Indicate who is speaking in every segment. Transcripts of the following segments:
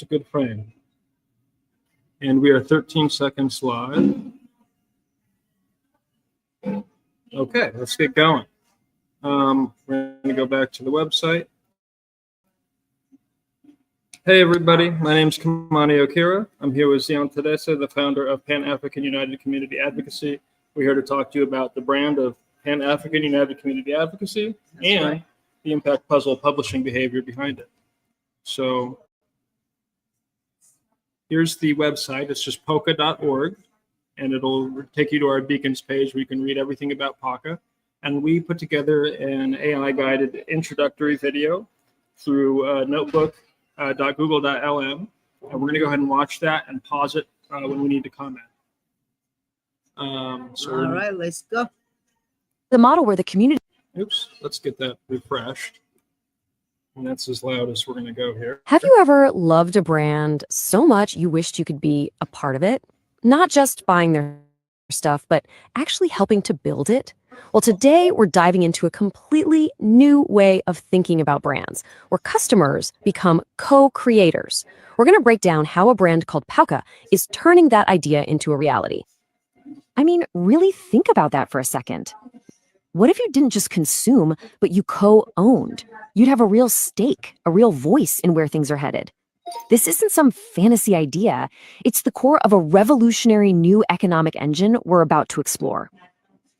Speaker 1: It's a good frame. And we are 13 seconds live. Okay, let's get going. We're going to go back to the website. Hey everybody, my name is Kamani Okira. I'm here with Zion Tedesa, the founder of Pan-African United Community Advocacy. We're here to talk to you about the brand of Pan-African United Community Advocacy and the impact puzzle publishing behavior behind it. So here's the website. It's just PAUCA.org, and it'll take you to our beacons page where you can read everything about PAUCA. And we put together an AI-guided introductory video through notebook.google.lm. And we're going to go ahead and watch that and pause it when we need to comment. All
Speaker 2: right, let's go.
Speaker 3: The model where the community...
Speaker 1: Oops, let's get that refreshed. And that's as loud as we're going to go here.
Speaker 3: Have you ever loved a brand so much you wished you could be a part of it? Not just buying their stuff, but actually helping to build it? Well, today we're diving into a completely new way of thinking about brands, where customers become co-creators. We're going to break down how a brand called PAUCA is turning that idea into a reality. I mean, really think about that for a second. What if you didn't just consume, but you co-owned? You'd have a real stake, a real voice in where things are headed. This isn't some fantasy idea. It's the core of a revolutionary new economic engine we're about to explore.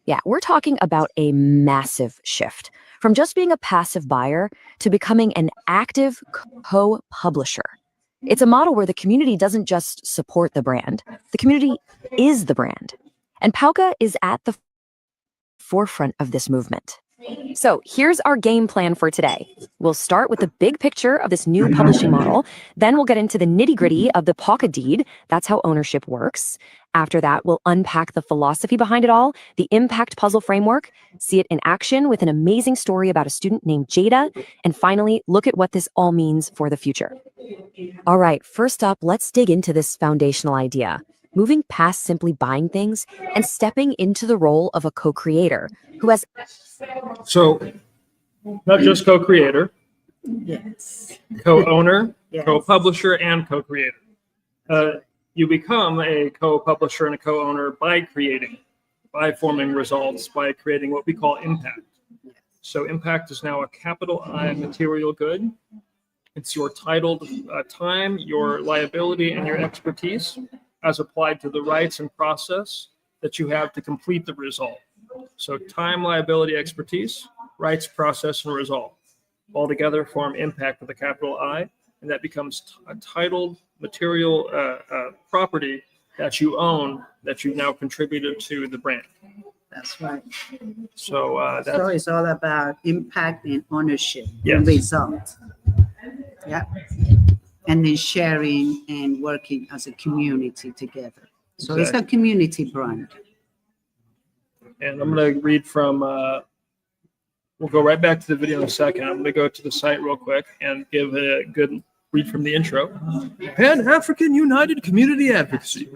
Speaker 3: Yeah, we're talking about a massive shift from just being a passive buyer to becoming an active co-publisher. It's a model where the community doesn't just support the brand. The community is the brand. And PAUCA is at the forefront of this movement. So here's our game plan for today. We'll start with the big picture of this new publishing model. Then we'll get into the nitty-gritty of the PAUCA deed. That's how ownership works. After that, we'll unpack the philosophy behind it all, the impact puzzle framework, see it in action with an amazing story about a student named Jada, and finally, look at what this all means for the future. All right, first up, let's dig into this foundational idea. Moving past simply buying things and stepping into the role of a co-creator who has...
Speaker 1: So, not just co-creator,
Speaker 2: Yes.
Speaker 1: co-owner,
Speaker 2: Yes.
Speaker 1: co-publisher, and co-creator. You become a co-publisher and a co-owner by forming results, by creating what we call impact. So impact is now a capital I material good. It's your titled time, your liability, and your expertise as applied to the rights and process that you have to complete the result. So time, liability, expertise, rights, process, and result all together form impact with a capital I, and that becomes a titled material property that you own, that you've now contributed to the brand.
Speaker 2: That's right.
Speaker 1: So
Speaker 2: So it's all about impact and ownership,
Speaker 1: Yes.
Speaker 2: and result. Yeah. And then sharing and working as a community together. So it's a community brand.
Speaker 1: And I'm going to read from, we'll go right back to the video in a second. I'm going to go to the site real quick and give a good read from the intro. Pan-African United Community Advocacy.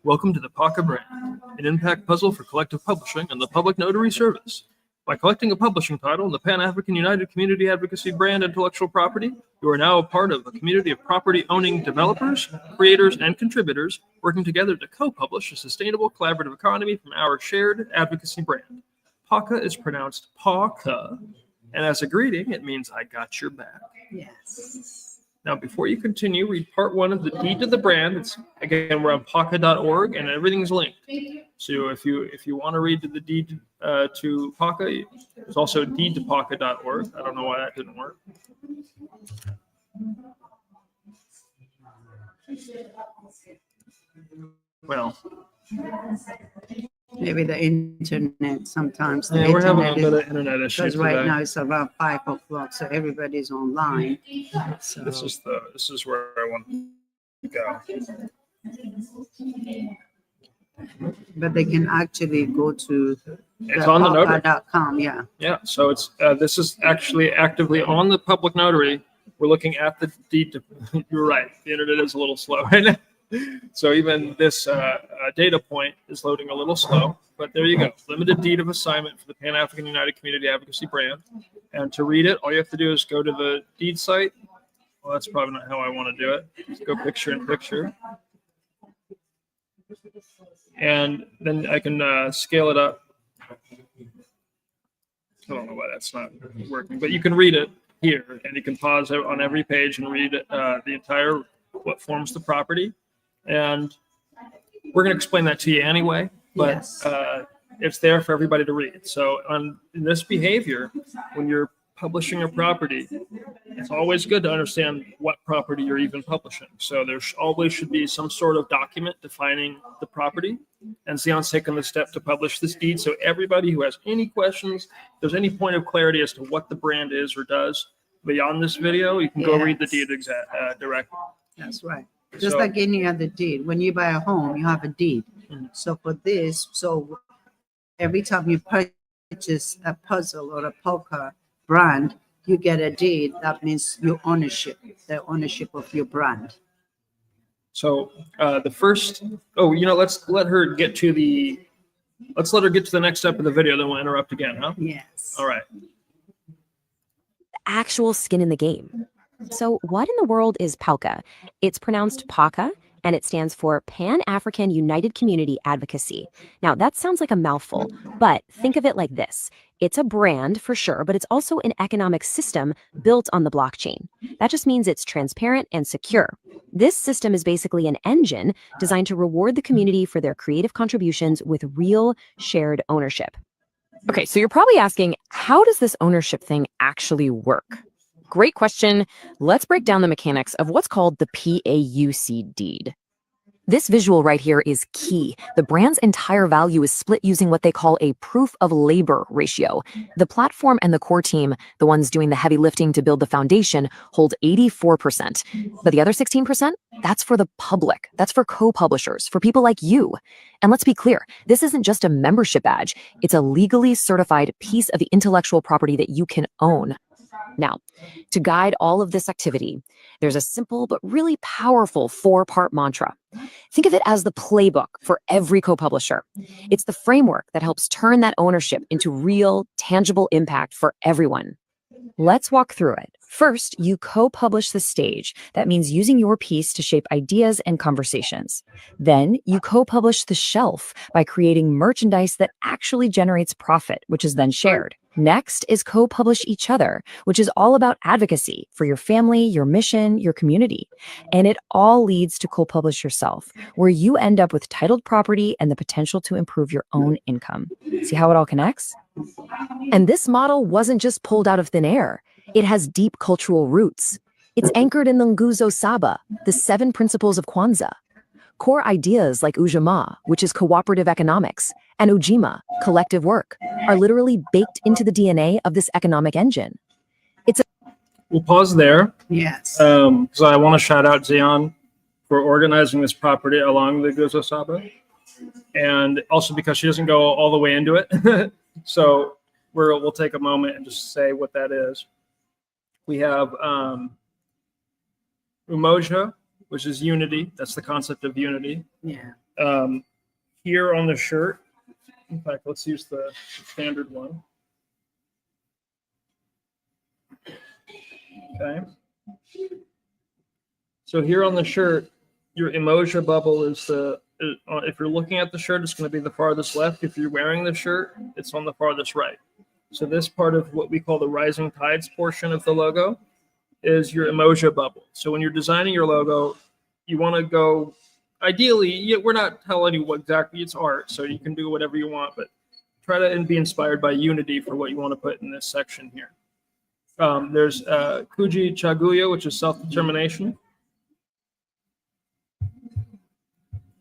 Speaker 1: Welcome to the PAUCA brand, an impact puzzle for collective publishing and the public notary service. By collecting a publishing title in the Pan-African United Community Advocacy brand intellectual property, you are now a part of a community of property-owning developers, creators, and contributors working together to co-publish a sustainable collaborative economy from our shared advocacy brand. PAUCA is pronounced PAUCA, and as a greeting, it means I got your back.
Speaker 2: Yes.
Speaker 1: Now, before you continue, read part 1 of the deed to the brand. It's, again, we're on pauca.org, and everything's linked. So if you want to read the deed to PAUCA, there's also deed to pauca.org. I don't know why that didn't work. Well,
Speaker 2: Maybe the internet sometimes.
Speaker 1: yeah, we're having a bit of internet issues
Speaker 2: Because right
Speaker 1: today.
Speaker 2: now it's around 5 o'clock, so everybody's online. So
Speaker 1: This is where I want to go.
Speaker 2: but they can actually go to
Speaker 1: It's on the notary.
Speaker 2: pauca.com. Yeah.
Speaker 1: Yeah, so it's this is actually actively on the public notary. We're looking at the deed to, you're right, the internet is a little slow right now. So even this data point is loading a little slow, but there you go. Limited deed of assignment for the Pan-African United Community Advocacy brand. And to read it, all you have to do is go to the deed site Well, that's probably not how I want to do it. Let's go picture in picture. And then I can scale it up. I don't know why that's not working, but you can read it here, and you can pause it on every page and read the entire what forms the property. And we're going to explain that to you anyway, but
Speaker 2: Yes.
Speaker 1: It's there for everybody to read. So in this behavior, when you're publishing a property, it's always good to understand what property you're even publishing. So there always should be some sort of document defining the property. And Zion's taken the step to publish this deed. So everybody who has any questions, if there's any point of clarity as to what the brand is or does beyond this video, you can go read the deed directly.
Speaker 2: That's right. Just
Speaker 1: So-
Speaker 2: like any other deed. When you buy a home, you have a deed.
Speaker 1: Mhm.
Speaker 2: So for this, so every time you purchase a puzzle or a PAUCA brand, you get a deed. That means your ownership, the ownership of your brand.
Speaker 1: So the first, let's let her get to the next step of the video, then we'll interrupt again, huh?
Speaker 2: Yes.
Speaker 1: All right.
Speaker 3: Actual skin in the game. So what in the world is PAUCA? It's pronounced PAUCA, and it stands for Pan-African United Community Advocacy. Now, that sounds like a mouthful, but think of it like this. It's a brand for sure, but it's also an economic system built on the blockchain. That just means it's transparent and secure. This system is basically an engine designed to reward the community for their creative contributions with real shared ownership. Okay, so you're probably asking, how does this ownership thing actually work? Great question. Let's break down the mechanics of what's called the PAUC deed. This visual right here is key. The brand's entire value is split using what they call a proof of labor ratio. The platform and the core team, the ones doing the heavy lifting to build the foundation, hold 84%. But the other 16%, that's for the public. That's for co-publishers, for people like you. And let's be clear, this isn't just a membership badge. It's a legally certified piece of the intellectual property that you can own. Now, to guide all of this activity, there's a simple but really powerful 4-part mantra. Think of it as the playbook for every co-publisher. It's the framework that helps turn that ownership into real, tangible impact for everyone. Let's walk through it. First, you co-publish the stage. That means using your piece to shape ideas and conversations. Then you co-publish the shelf by creating merchandise that actually generates profit, which is then shared. Next is co-publish each other, which is all about advocacy for your family, your mission, your community. And it all leads to co-publish yourself, where you end up with titled property and the potential to improve your own income. See how it all connects? And this model wasn't just pulled out of thin air. It has deep cultural roots. It's anchored in the Nguzo Saba, the 7 principles of Kwanzaa. Core ideas like ujamaa, which is cooperative economics, and ujima, collective work, are literally baked into the DNA of this economic engine.
Speaker 1: We'll pause there
Speaker 2: Yes.
Speaker 1: because I want to shout out Zion for organizing this property along the Nguzo Saba, and also because she doesn't go all the way into it. So we'll take a moment and just say what that is. We have umoja, which is unity. That's the concept of unity.
Speaker 2: Yeah.
Speaker 1: Here on the shirt, in fact, let's use the standard one. Okay. So here on the shirt, your emoja bubble is if you're looking at the shirt, it's going to be the farthest left. If you're wearing the shirt, it's on the farthest right. So this part of what we call the rising tides portion of the logo is your emoja bubble. So when you're designing your logo, you want to go, ideally, we're not telling you what exactly, it's art, so you can do whatever you want, but try to be inspired by unity for what you want to put in this section here. There's Kuji Chaguya, which is self-determination.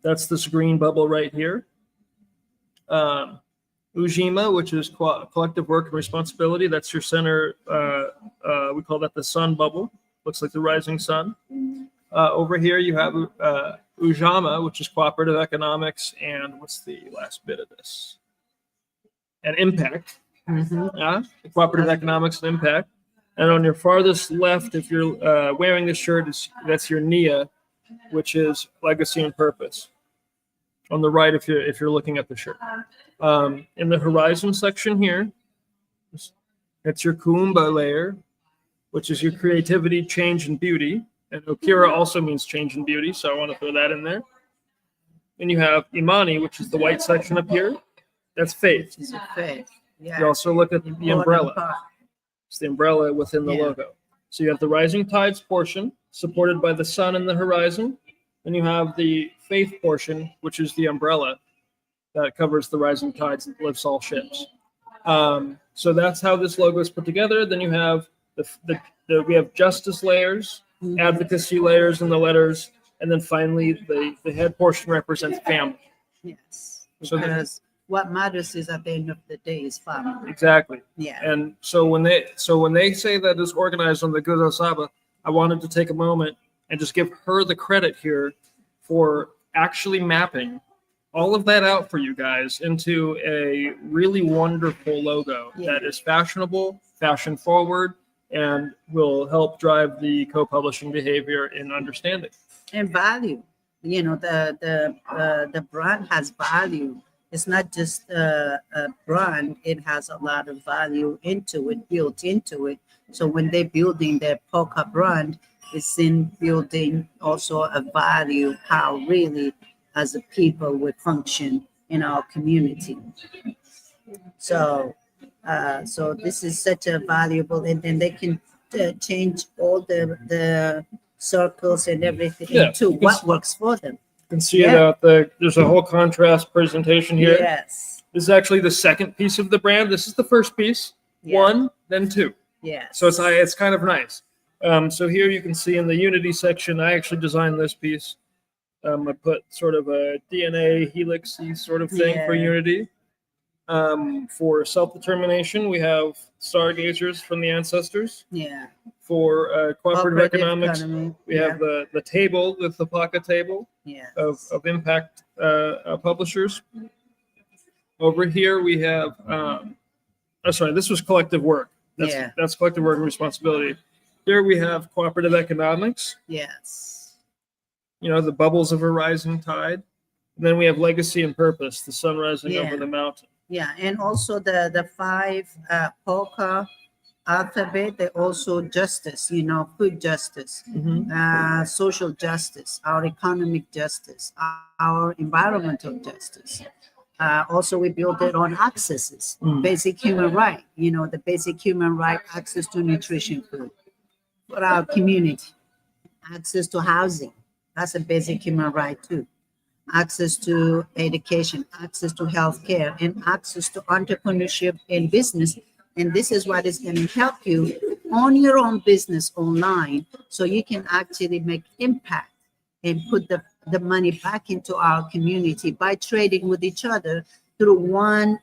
Speaker 1: That's this green bubble right here. Ujima, which is collective work and responsibility. That's your center. We call that the sun bubble. Looks like the rising sun. Over here you have Ujama, which is cooperative economics, and what's the last bit of this? And impact. Cooperative economics and impact. And on your farthest left, if you're wearing this shirt, that's your Nia, which is legacy and purpose. On the right, if you're looking at the shirt. In the horizon section here, it's your Kuumba layer, which is your creativity, change, and beauty. And Okira also means change and beauty, so I want to throw that in there. Then you have Imani, which is the white section up here. That's faith.
Speaker 2: It's a faith. Yeah.
Speaker 1: You also look at the
Speaker 2: Important
Speaker 1: umbrella.
Speaker 2: part.
Speaker 1: It's the umbrella within the
Speaker 2: Yeah.
Speaker 1: logo. So you have the rising tides portion, supported by the sun and the horizon. Then you have the faith portion, which is the umbrella that covers the rising tides and lifts all ships. So that's how this logo is put together. Then you have we have justice layers, advocacy layers in the letters, and then finally the head portion represents family.
Speaker 2: Yes.
Speaker 1: So
Speaker 2: Because what matters is at the end of the day is family.
Speaker 1: Exactly.
Speaker 2: Yeah.
Speaker 1: And so when they say that it's organized on the Gudo Saba, I wanted to take a moment and just give her the credit here for actually mapping all of that out for you guys into a really wonderful logo that is fashionable, fashion forward, and will help drive the co-publishing behavior in understanding.
Speaker 2: And value. You know, the brand has value. It's not just a brand, it has a lot of value into it, built into it. So when they're building their PAUCA brand, it's in building also a value, how really as a people we function in our community. So this is such a valuable, and then they can change all the circles and everything to what works for them.
Speaker 1: You can see it there's a whole contrast presentation here.
Speaker 2: Yes.
Speaker 1: This is actually the second piece of the brand. This is the first piece, one, then two.
Speaker 2: Yes.
Speaker 1: So it's kind of nice. So here you can see in the Unity section, I actually designed this piece. I put sort of a DNA helix-y sort of thing for Unity. For self-determination, we have stargazers from the ancestors.
Speaker 2: Yeah.
Speaker 1: For cooperative economics,
Speaker 2: economy,
Speaker 1: we have the table with the PAUCA table of impact publishers. Over here we have, this was collective work. That's collective work and responsibility. Here we have cooperative economics.
Speaker 2: Yes.
Speaker 1: You know, the bubbles of a rising tide. And then we have legacy and purpose, the sun rising over the mountain.
Speaker 2: Yeah, and also the 5 PAUCA alphabet, they also justice, you know, food justice, social justice, our economic justice, our environmental justice. Also, we build it on accesses, basic human right, you know, the basic human right, access to nutrition food for our community, access to housing. That's a basic human right too. Access to education, access to healthcare, and access to entrepreneurship and business. And this is what is going to help you own your own business online, so you can actually make impact and put the money back into our community by trading with each other through one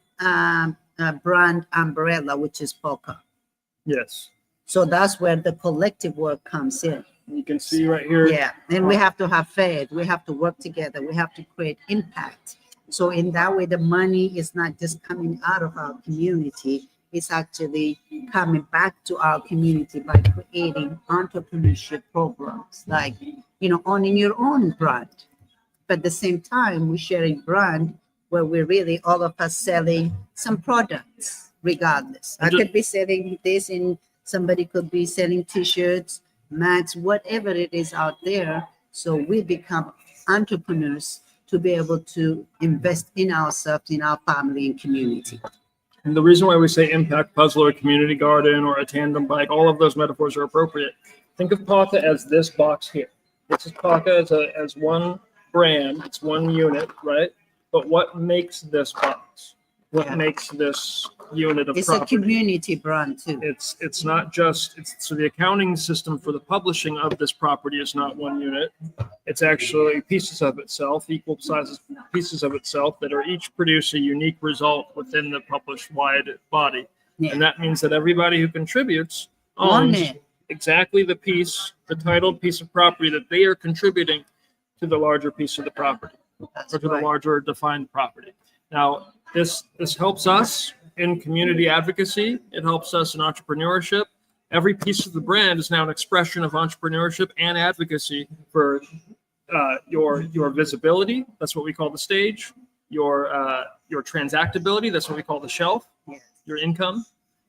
Speaker 2: brand umbrella, which is PAUCA.
Speaker 1: Yes.
Speaker 2: So that's where the collective work comes in.
Speaker 1: You can see right here.
Speaker 2: Yeah, and we have to have faith. We have to work together. We have to create impact. So in that way, the money is not just coming out of our community. It's actually coming back to our community by creating entrepreneurship programs, like, you know, owning your own brand. But at the same time, we share a brand where we're really all of us selling some products, regardless. I could be selling this, and somebody could be selling T-shirts, mats, whatever it is out there. So we become entrepreneurs to be able to invest in ourselves, in our family and community.
Speaker 1: And the reason why we say impact puzzle or community garden or a tandem bike, all of those metaphors are appropriate. Think of PAUCA as this box here. This is PAUCA as one brand, it's one unit, right? But what makes this box? What makes this unit of property?
Speaker 2: It's a community brand too.
Speaker 1: It's not just, so the accounting system for the publishing of this property is not one unit. It's actually pieces of itself, equal sizes pieces of itself that are each produce a unique result within the published wide body. Yeah. And that means that everybody who contributes owns exactly the piece, the titled piece of property that they are contributing to the larger piece of the property. Or to the larger defined property. Now, this helps us in community advocacy. It helps us in entrepreneurship. Every piece of the brand is now an expression of entrepreneurship and advocacy for your visibility. That's what we call the stage. Your transactability. That's what we call the shelf. Your income.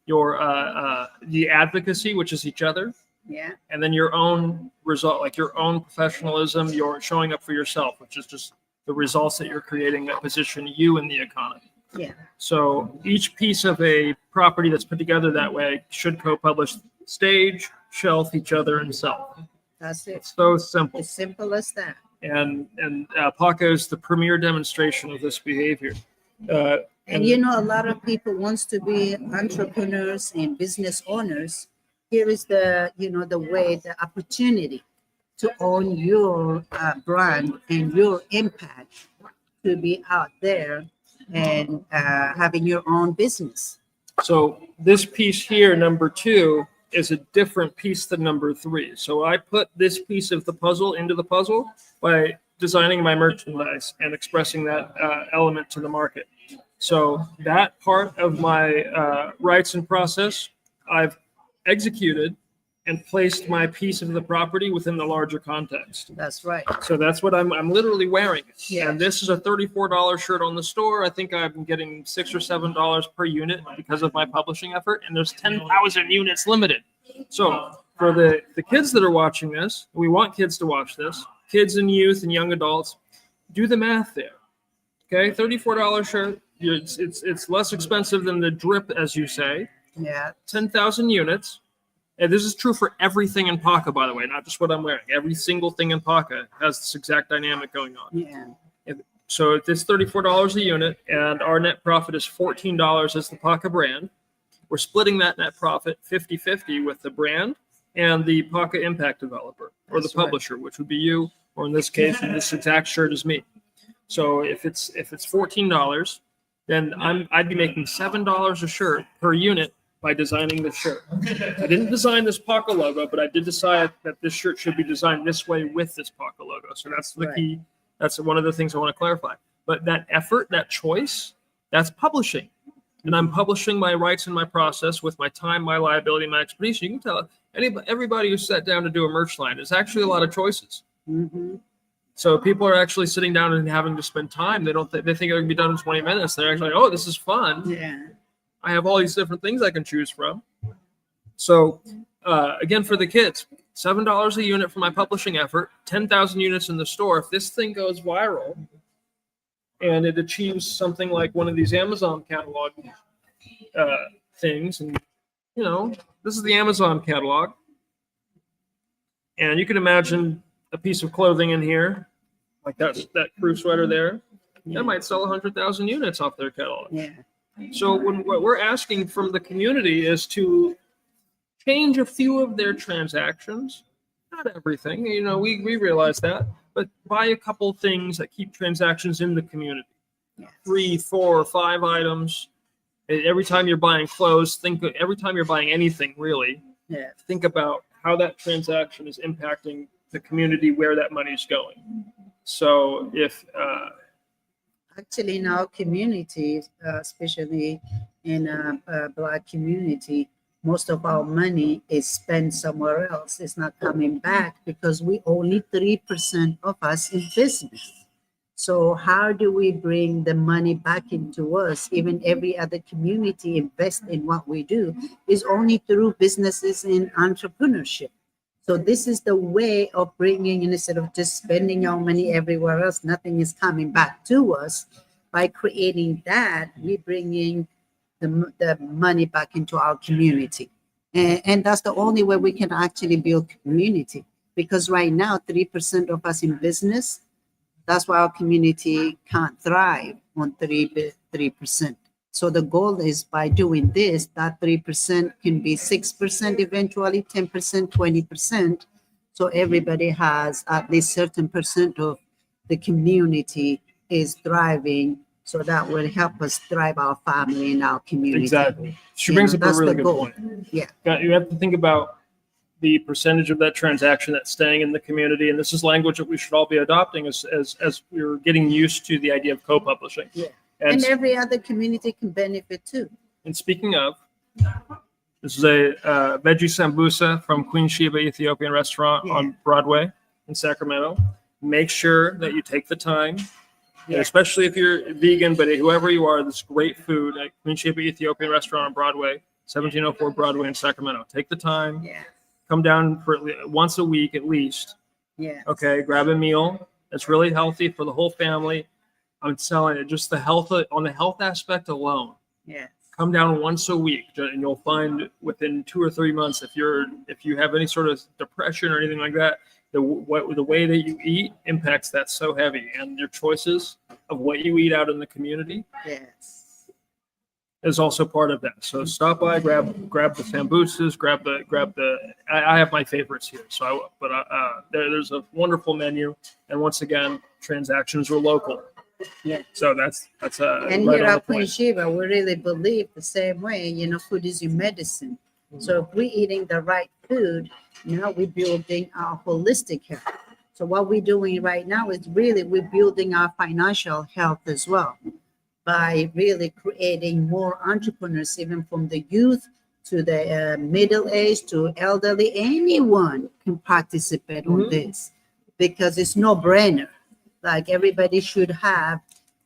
Speaker 1: the advocacy, which is each other,
Speaker 2: Yeah.
Speaker 1: and then your own result, like your own professionalism, your showing up for yourself, which is just the results that you're creating that position you in the economy.
Speaker 2: Yeah.
Speaker 1: So each piece of a property that's put together that way should co-publish stage, shelf, each other, and self.
Speaker 2: That's it.
Speaker 1: It's so simple.
Speaker 2: As simple as that.
Speaker 1: And PAUCA is the premier demonstration of this behavior.
Speaker 2: And you know, a lot of people wants to be entrepreneurs and business owners. Here is the, you know, the way, the opportunity to own your brand and your impact, to be out there and having your own business.
Speaker 1: So this piece here, number 2, is a different piece than number 3. So I put this piece of the puzzle into the puzzle by designing my merchandise and expressing that element to the market. So that part of my rights and process, I've executed and placed my piece of the property within the larger context.
Speaker 2: That's right.
Speaker 1: So that's what I'm literally wearing.
Speaker 2: Yeah.
Speaker 1: And this is a $34 shirt on the store. I think I'm getting $6 or $7 per unit because of my publishing effort. And there's 10,000 units limited. So for the kids that are watching this, we want kids to watch this, kids and youth and young adults, do the math there. Okay, $34 shirt. It's less expensive than the drip, as you say.
Speaker 2: Yeah.
Speaker 1: 10,000 units. And this is true for everything in PAUCA, by the way, not just what I'm wearing. Every single thing in PAUCA has this exact dynamic going on.
Speaker 2: Yeah.
Speaker 1: So it's $34 a unit, and our net profit is $14 as the PAUCA brand. We're splitting that net profit 50-50 with the brand and the PAUCA impact developer, or the publisher, which would be you, or in this case, this exact shirt is me. So if it's $14, then I'd be making $7 a shirt per unit by designing the shirt. I didn't design this PAUCA logo, but I did decide that this shirt should be designed this way with this PAUCA logo. So that's the key. That's one of the things I want to clarify. But that effort, that choice, that's publishing. And I'm publishing my rights and my process with my time, my liability, my expertise. You can tell everybody who sat down to do a merch line, there's actually a lot of choices.
Speaker 2: Mm-hmm.
Speaker 1: So people are actually sitting down and having to spend time. They think it can be done in 20 minutes. They're actually like, oh, this is fun.
Speaker 2: Yeah.
Speaker 1: I have all these different things I can choose from. So again, for the kids, $7 a unit for my publishing effort, 10,000 units in the store. If this thing goes viral and it achieves something like one of these Amazon catalog things, and you know, this is the Amazon catalog, and you can imagine a piece of clothing in here, like that crew sweater there, that might sell 100,000 units off their catalog.
Speaker 2: Yeah.
Speaker 1: So what we're asking from the community is to change a few of their transactions, not everything, you know, we realize that, but buy a couple things that keep transactions in the community.
Speaker 2: Yes.
Speaker 1: 3, 4, 5 items. Every time you're buying clothes, every time you're buying anything, really, think about how that transaction is impacting the community, where that money is going. So if
Speaker 2: actually in our community, especially in a Black community, most of our money is spent somewhere else. It's not coming back because we only 3% of us in business. So how do we bring the money back into us? Even every other community invest in what we do is only through businesses and entrepreneurship. So this is the way of bringing, instead of just spending our money everywhere else, nothing is coming back to us. By creating that, we bringing the money back into our community. And that's the only way we can actually build community. Because right now, 3% of us in business, that's why our community can't thrive on 3%. So the goal is, by doing this, that 3% can be 6% eventually, 10%, 20%. So everybody has at least certain percent of the community is thriving. So that will help us thrive our family and our community.
Speaker 1: Exactly. She brings up a really good point.
Speaker 2: Yeah.
Speaker 1: You have to think about the percentage of that transaction that's staying in the community. And this is language that we should all be adopting as we're getting used to the idea of co-publishing.
Speaker 2: Yeah. And every other community can benefit too.
Speaker 1: And speaking of, this is a veggie sambusa from Queen Sheba Ethiopian restaurant on Broadway in Sacramento. Make sure that you take the time, especially if you're vegan, but whoever you are, this great food at Queen Sheba Ethiopian restaurant on Broadway, 1704 Broadway in Sacramento. Take the time,
Speaker 2: Yeah.
Speaker 1: come down for once a week at least.
Speaker 2: Yeah.
Speaker 1: Okay, grab a meal that's really healthy for the whole family. I'm telling you, just the health on the health aspect alone.
Speaker 2: Yes.
Speaker 1: Come down once a week, and you'll find within 2 or 3 months, if you have any sort of depression or anything like that, the way that you eat impacts that so heavy, and your choices of what you eat out in the community
Speaker 2: Yes.
Speaker 1: is also part of that. So stop by, grab the sambucas, grab the. I have my favorites here. So, there's a wonderful menu, and once again, transactions are local.
Speaker 2: Yeah.
Speaker 1: So that's
Speaker 2: And
Speaker 1: right
Speaker 2: here
Speaker 1: on the
Speaker 2: at Queen
Speaker 1: point.
Speaker 2: Sheba, we really believe the same way. You know, food is your medicine. So if we're eating the right food, now we're building our holistic health. So what we're doing right now is really we're building our financial health as well by really creating more entrepreneurs, even from the youth to the middle age to elderly. Anyone can participate on this because it's no brainer. Like everybody should have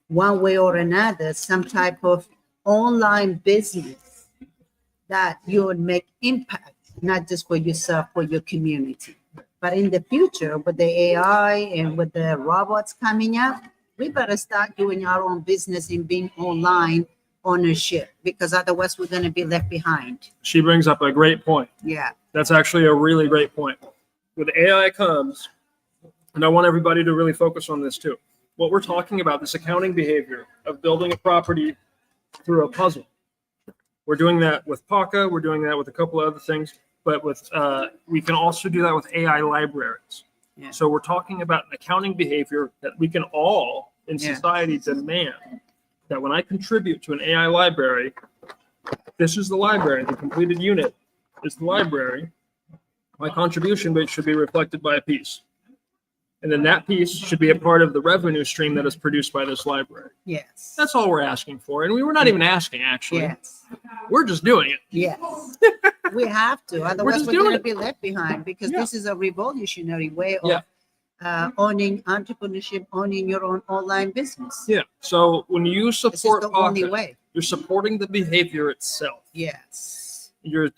Speaker 2: one way or another, some type of online business that you would make impact, not just for yourself, for your community. But in the future, with the AI and with the robots coming up, we better start doing our own business and being online ownership, because otherwise we're going to be left behind.
Speaker 1: She brings up a great point.
Speaker 2: Yeah.
Speaker 1: That's actually a really great point. With AI comes, and I want everybody to really focus on this too. What we're talking about, this accounting behavior of building a property through a puzzle. We're doing that with PAUCA. We're doing that with a couple of other things, but with we can also do that with AI libraries.
Speaker 2: Yeah.
Speaker 1: So we're talking about an accounting behavior that we can all in
Speaker 2: Yeah.
Speaker 1: society demand that when I contribute to an AI library, this is the library, the completed unit is the library. My contribution should be reflected by a piece. And then that piece should be a part of the revenue stream that is produced by this library.
Speaker 2: Yes.
Speaker 1: That's all we're asking for. And we were not even asking, actually.
Speaker 2: Yes.
Speaker 1: We're just doing it.
Speaker 2: Yes. We have to. Otherwise,
Speaker 1: just
Speaker 2: we're
Speaker 1: doing
Speaker 2: going to
Speaker 1: it.
Speaker 2: be left behind, because
Speaker 1: Yeah.
Speaker 2: this is a revolutionary way of
Speaker 1: Yeah.
Speaker 2: owning entrepreneurship, owning your own online business.
Speaker 1: Yeah. So when you
Speaker 2: This is
Speaker 1: support
Speaker 2: the only
Speaker 1: PAUCA,
Speaker 2: way.
Speaker 1: you're supporting the behavior itself.
Speaker 2: Yes.
Speaker 1: You're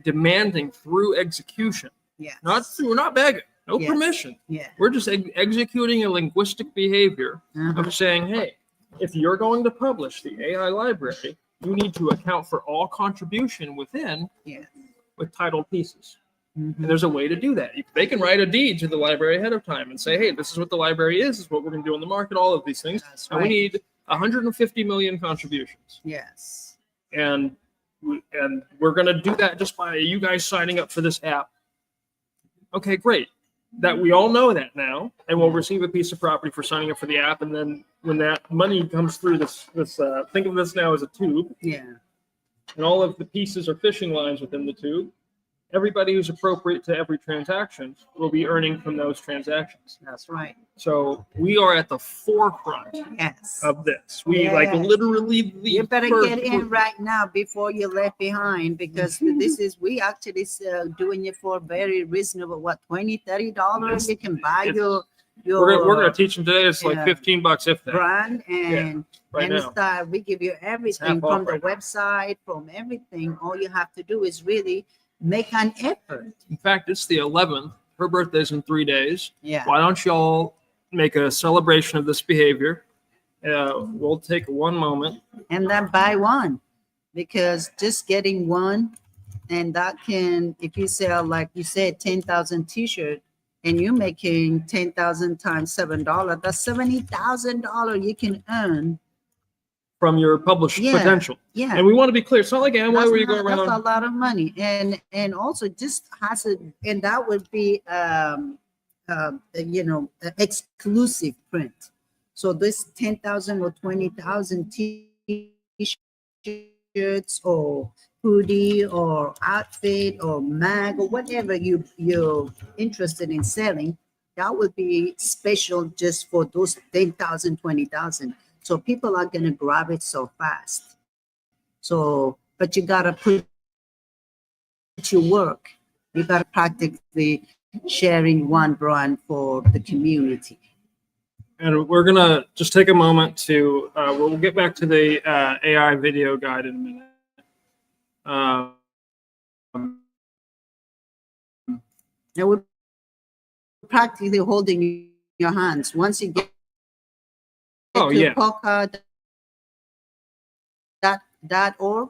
Speaker 1: demanding through execution,
Speaker 2: Yes.
Speaker 1: we're not begging, no
Speaker 2: Yes.
Speaker 1: permission.
Speaker 2: Yeah.
Speaker 1: We're just executing a linguistic behavior
Speaker 2: Uh-huh.
Speaker 1: of saying, hey, if you're going to publish the AI library, you need to account for all contribution within
Speaker 2: Yeah.
Speaker 1: with titled pieces.
Speaker 2: Mhm.
Speaker 1: And there's a way to do that. They can write a deed to the library ahead of time and say, hey, this is what the library is what we're going to do on the market, all of these things.
Speaker 2: That's
Speaker 1: And
Speaker 2: right.
Speaker 1: we need 150 million contributions.
Speaker 2: Yes.
Speaker 1: And we're going to do that just by you guys signing up for this app. Okay, great. That we all know that now, and we'll receive a piece of property for signing up for the app. And then when that money comes through this think of this now as a tube,
Speaker 2: Yeah.
Speaker 1: and all of the pieces are fishing lines within the tube. Everybody who's appropriate to every transaction will be earning from those transactions.
Speaker 2: That's right.
Speaker 1: So we are at the forefront
Speaker 2: Yes.
Speaker 1: of this. We like
Speaker 2: Yes.
Speaker 1: literally the
Speaker 2: You better
Speaker 1: first-
Speaker 2: get in right now before you're left behind, because this is, we actually doing it for very reasonable, what, $20, $30? You can buy your
Speaker 1: We're gonna teach them today. It's like
Speaker 2: yeah.
Speaker 1: $15 if that.
Speaker 2: brand and
Speaker 1: Right now.
Speaker 2: start. We give you everything
Speaker 1: half off
Speaker 2: from the
Speaker 1: right now.
Speaker 2: website, from everything. All you have to do is really make an effort.
Speaker 1: In fact, it's the 11th. Her birthday's in 3 days.
Speaker 2: Yeah.
Speaker 1: Why don't y'all make a celebration of this behavior? We'll take one moment.
Speaker 2: And then buy one, because just getting one, and that can, if you sell, like you said, 10,000 t-shirts, and you're making 10,000 times $7, that's $70,000 you can earn.
Speaker 1: From your published
Speaker 2: Yeah.
Speaker 1: potential.
Speaker 2: Yeah.
Speaker 1: And we want to be clear. It's not like Amway
Speaker 2: That's
Speaker 1: where you go
Speaker 2: That's a
Speaker 1: around.
Speaker 2: lot of money, and also just has a, and that would be exclusive print. So this 10,000 or 20,000 t-shirts or hoodie or outfit or mag or whatever you're interested in selling, that would be special just for those 10,000, 20,000. So people are gonna grab it so fast. So, but you gotta put your work. You gotta practically sharing one brand for the community.
Speaker 1: And we're going to just take a moment to, we'll get back to the AI video guide in a minute. Um,
Speaker 2: And we're practically holding your hands. Once you get
Speaker 1: Oh,
Speaker 2: to
Speaker 1: yeah.
Speaker 2: PAUCA.org,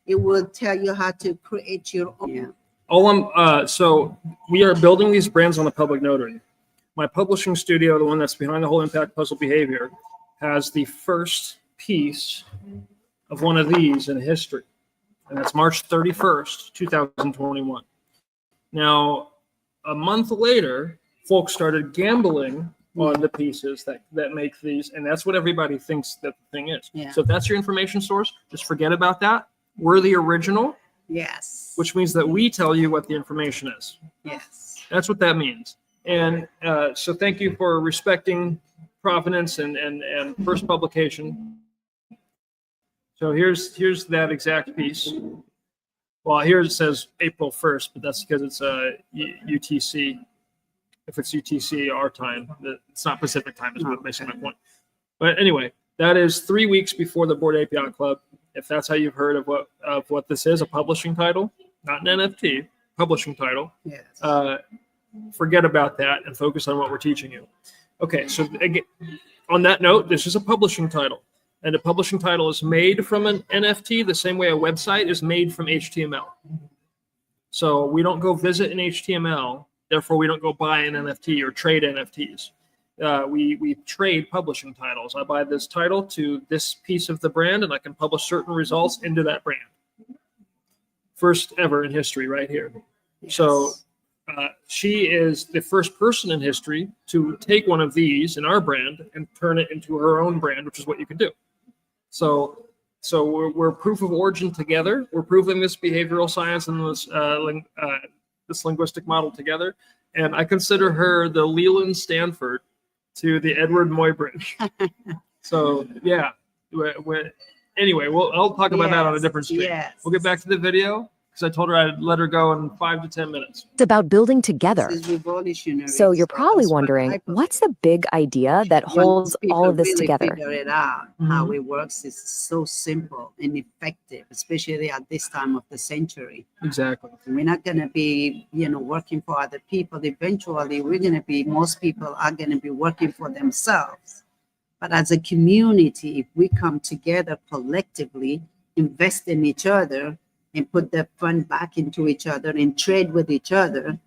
Speaker 2: it will tell you how to create your own. Yeah.
Speaker 1: so we are building these brands on the public notary. My publishing studio, the one that's behind the whole impact puzzle behavior, has the first piece of one of these in history. And that's March 31st, 2021. Now, a month later, folks started gambling on the pieces that make these, and that's what everybody thinks that the thing is.
Speaker 2: Yeah.
Speaker 1: So if that's your information source, just forget about that. We're the original,
Speaker 2: Yes.
Speaker 1: which means that we tell you what the information is.
Speaker 2: Yes.
Speaker 1: That's what that means. And so thank you for respecting provenance and first publication. So here's that exact piece. Well, here it says April 1st, but that's because it's UTC. If it's UTC our time, it's not Pacific time, is basically my point. But anyway, that is 3 weeks before the Board API Club. If that's how you've heard of what this is, a publishing title, not an NFT, publishing title.
Speaker 2: Yes.
Speaker 1: Forget about that and focus on what we're teaching you. Okay, so again, on that note, this is a publishing title. And a publishing title is made from an NFT the same way a website is made from HTML. So we don't go visit an HTML, therefore we don't go buy an NFT or trade NFTs. We trade publishing titles. I buy this title to this piece of the brand, and I can publish certain results into that brand. First ever in history right here.
Speaker 2: Yes.
Speaker 1: So she is the first person in history to take one of these in our brand and turn it into her own brand, which is what you can do. So we're proof of origin together. We're proving this behavioral science and this linguistic model together. And I consider her the Leland Stanford to the Edward Muybridge. So yeah. Anyway, I'll talk about that on a different stream.
Speaker 2: Yes.
Speaker 1: We'll get back to the video because I told her I'd let her go in 5 to 10 minutes.
Speaker 3: It's about building together.
Speaker 2: This is revolutionary.
Speaker 3: So you're probably
Speaker 2: that's what
Speaker 3: wondering,
Speaker 2: I
Speaker 3: what's the big idea that holds
Speaker 2: Once people
Speaker 3: all of this
Speaker 2: really
Speaker 3: together?
Speaker 2: Figure it out how it works. It's so simple and effective, especially at this time of the century.
Speaker 1: Exactly.
Speaker 2: We're not going to be, working for other people. Eventually, most people are going to be working for themselves. But as a community, if we come together collectively, invest in each other, and put the fund back into each other and trade with each other,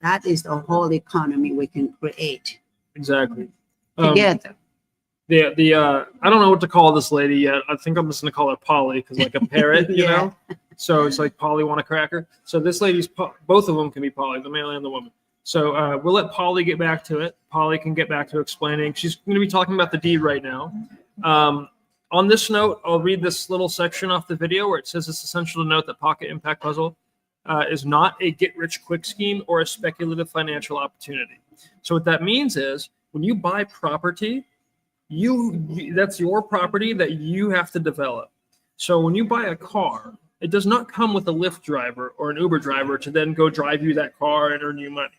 Speaker 2: that is the whole economy we can create
Speaker 1: Exactly.
Speaker 2: together.
Speaker 1: I don't know what to call this lady yet. I think I'm just gonna call her Polly because like a parrot, you
Speaker 2: Yeah.
Speaker 1: know. So it's like Polly want a cracker. So this lady's both of them can be Polly, the male and the woman. So we'll let Polly get back to it. Polly can get back to explaining. She's going to be talking about the deed right now. On this note, I'll read this little section off the video where it says it's essential to note that Pocket Impact Puzzle is not a get-rich-quick scheme or a speculative financial opportunity. So what that means is when you buy property, that's your property that you have to develop. So when you buy a car, it does not come with a Lyft driver or an Uber driver to then go drive you that car and earn you money.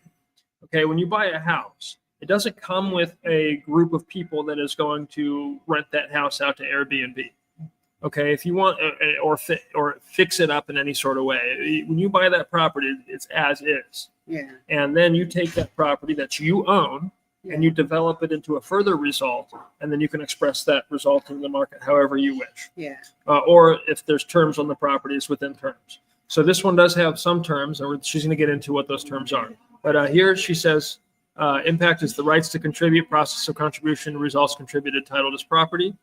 Speaker 1: Okay, when you buy a house, it doesn't come with a group of people that is going to rent that house out to Airbnb. Okay, if you want or fix it up in any sort of way, when you buy that property, it's as is.
Speaker 2: Yeah.
Speaker 1: And then you take that property that you own and you develop it into a further result, and then you can express that result in the market however you wish.
Speaker 2: Yeah.
Speaker 1: Or if there's terms on the properties within terms. So this one does have some terms, and she's going to get into what those terms are. But here she says, impact is the rights to contribute, process of contribution, results contributed, title to property.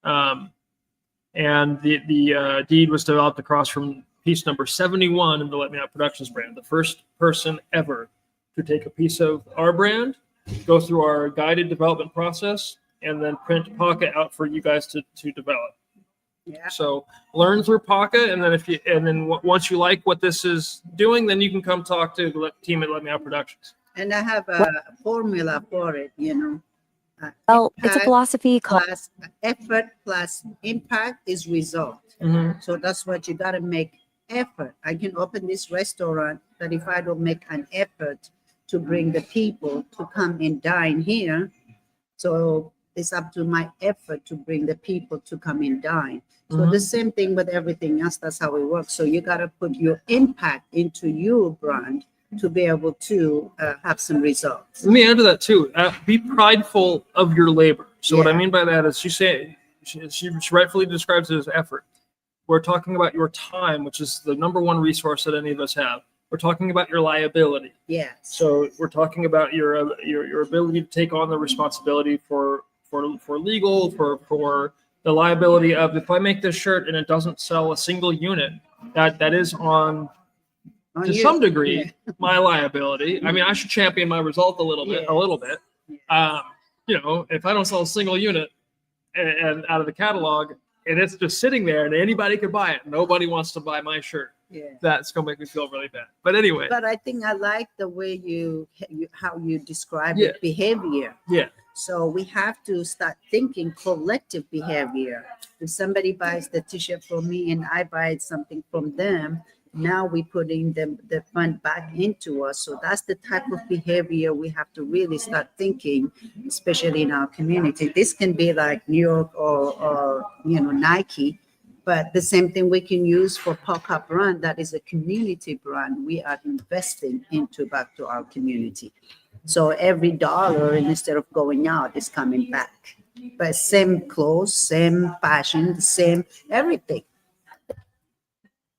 Speaker 1: And the deed was developed across from piece number 71 in the Let Me Out Productions brand, the first person ever to take a piece of our brand, go through our guided development process, and then print PAUCA out for you guys to develop.
Speaker 2: Yeah.
Speaker 1: So learn through PAUCA, and then once you like what this is doing, then you can come talk to the team at Let Me Out Productions.
Speaker 2: And I have a formula for it,
Speaker 3: Well, it's a philosophy called
Speaker 2: plus effort plus impact is result.
Speaker 1: Mm-hmm.
Speaker 2: So that's what you got to make effort. I can open this restaurant, but if I don't make an effort to bring the people to come and dine here, so it's up to my effort to bring the people to come and dine. So the same thing with everything else. That's how it works. So you got to put your impact into your brand to be able to have some results.
Speaker 1: Let me add to that too. Be prideful of your labor. So what I
Speaker 2: Yeah.
Speaker 1: mean by that is she rightfully describes it as effort. We're talking about your time, which is the number one resource that any of us have. We're talking about your liability.
Speaker 2: Yes.
Speaker 1: So we're talking about your ability to take on the responsibility for legal, for the liability of, if I make this shirt and it doesn't sell a single unit, that is on to
Speaker 2: you.
Speaker 1: some degree my liability. I mean, I should champion my result a little bit. If I don't sell a single unit and out of the catalog, and it's just sitting there and anybody could buy it, nobody wants to buy my shirt.
Speaker 2: Yeah.
Speaker 1: That's gonna make me feel really bad. But anyway.
Speaker 2: But I think I like the way how you describe
Speaker 1: Yeah.
Speaker 2: it, behavior.
Speaker 1: Yeah.
Speaker 2: So we have to start thinking collective behavior. If somebody buys the t-shirt from me and I buy something from them, now we're putting the fund back into us. So that's the type of behavior we have to really start thinking, especially in our community. This can be like New York or Nike, but the same thing we can use for PAUCA brand. That is a community brand. We are investing back to our community. So every dollar, instead of going out, is coming back. But same clothes, same fashion, same everything.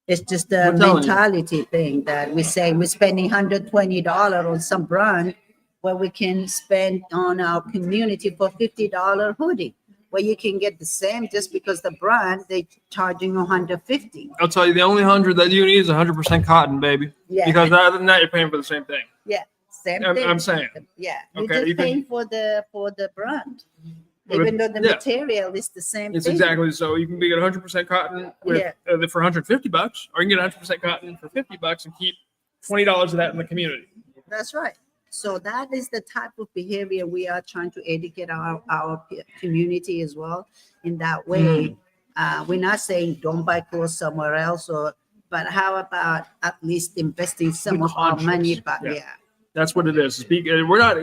Speaker 2: It's just the mentality thing that we say we're spending $120 on some brand where we can spend on our community for $50 hoodie, where you can get the same just because the brand they charging $150.
Speaker 1: I'll tell you, the only 100 that you need is 100% cotton, baby.
Speaker 2: Yeah.
Speaker 1: Because other than that, you're paying for the same thing.
Speaker 2: Yeah, same
Speaker 1: I'm
Speaker 2: thing.
Speaker 1: saying.
Speaker 2: Yeah,
Speaker 1: Okay,
Speaker 2: you're just paying for the brand,
Speaker 1: But,
Speaker 2: even though the
Speaker 1: yeah.
Speaker 2: material is the same
Speaker 1: It's
Speaker 2: thing.
Speaker 1: exactly so. You can get 100% cotton with for $150, or you can get 100% cotton for $50 and keep $20 of that in the community.
Speaker 2: That's right. So that is the type of behavior we are trying to educate our community as well. In that way, we're not saying don't buy clothes somewhere else, but how about at least investing some of our money back?
Speaker 1: Yeah.
Speaker 2: Yeah.
Speaker 1: That's what it is. We're not.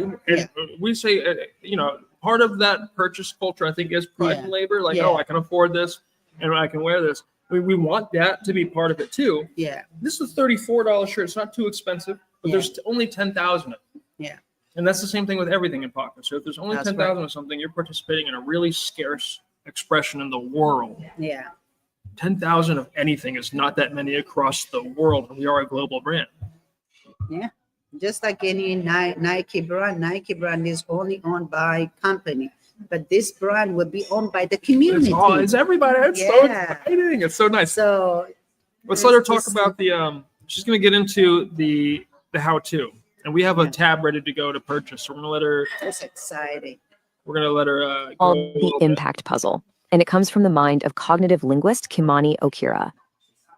Speaker 1: We say, part of that purchase culture, I think, is pride in labor. Like, oh, I can afford this, and I can wear this. We want that to be part of it too.
Speaker 2: Yeah.
Speaker 1: This is a $34 shirt. It's not too expensive, but there's only 10,000 of it.
Speaker 2: Yeah.
Speaker 1: And that's the same thing with everything in PAUCA. So if there's only 10,000 of something, you're participating in a really scarce expression in the world.
Speaker 2: Yeah.
Speaker 1: 10,000 of anything is not that many across the world, and we are a global brand.
Speaker 2: Yeah. Just like any Nike brand is only owned by company, but this brand would be owned by the community.
Speaker 1: It's everybody. It's so exciting. It's so nice.
Speaker 2: So
Speaker 1: let's let her talk about she's going to get into the how-to, and we have a tab ready to go to purchase. So we're going to let her.
Speaker 2: That's exciting.
Speaker 1: We're going to let her.
Speaker 3: Called the impact puzzle, and it comes from the mind of cognitive linguist Kimani Okira.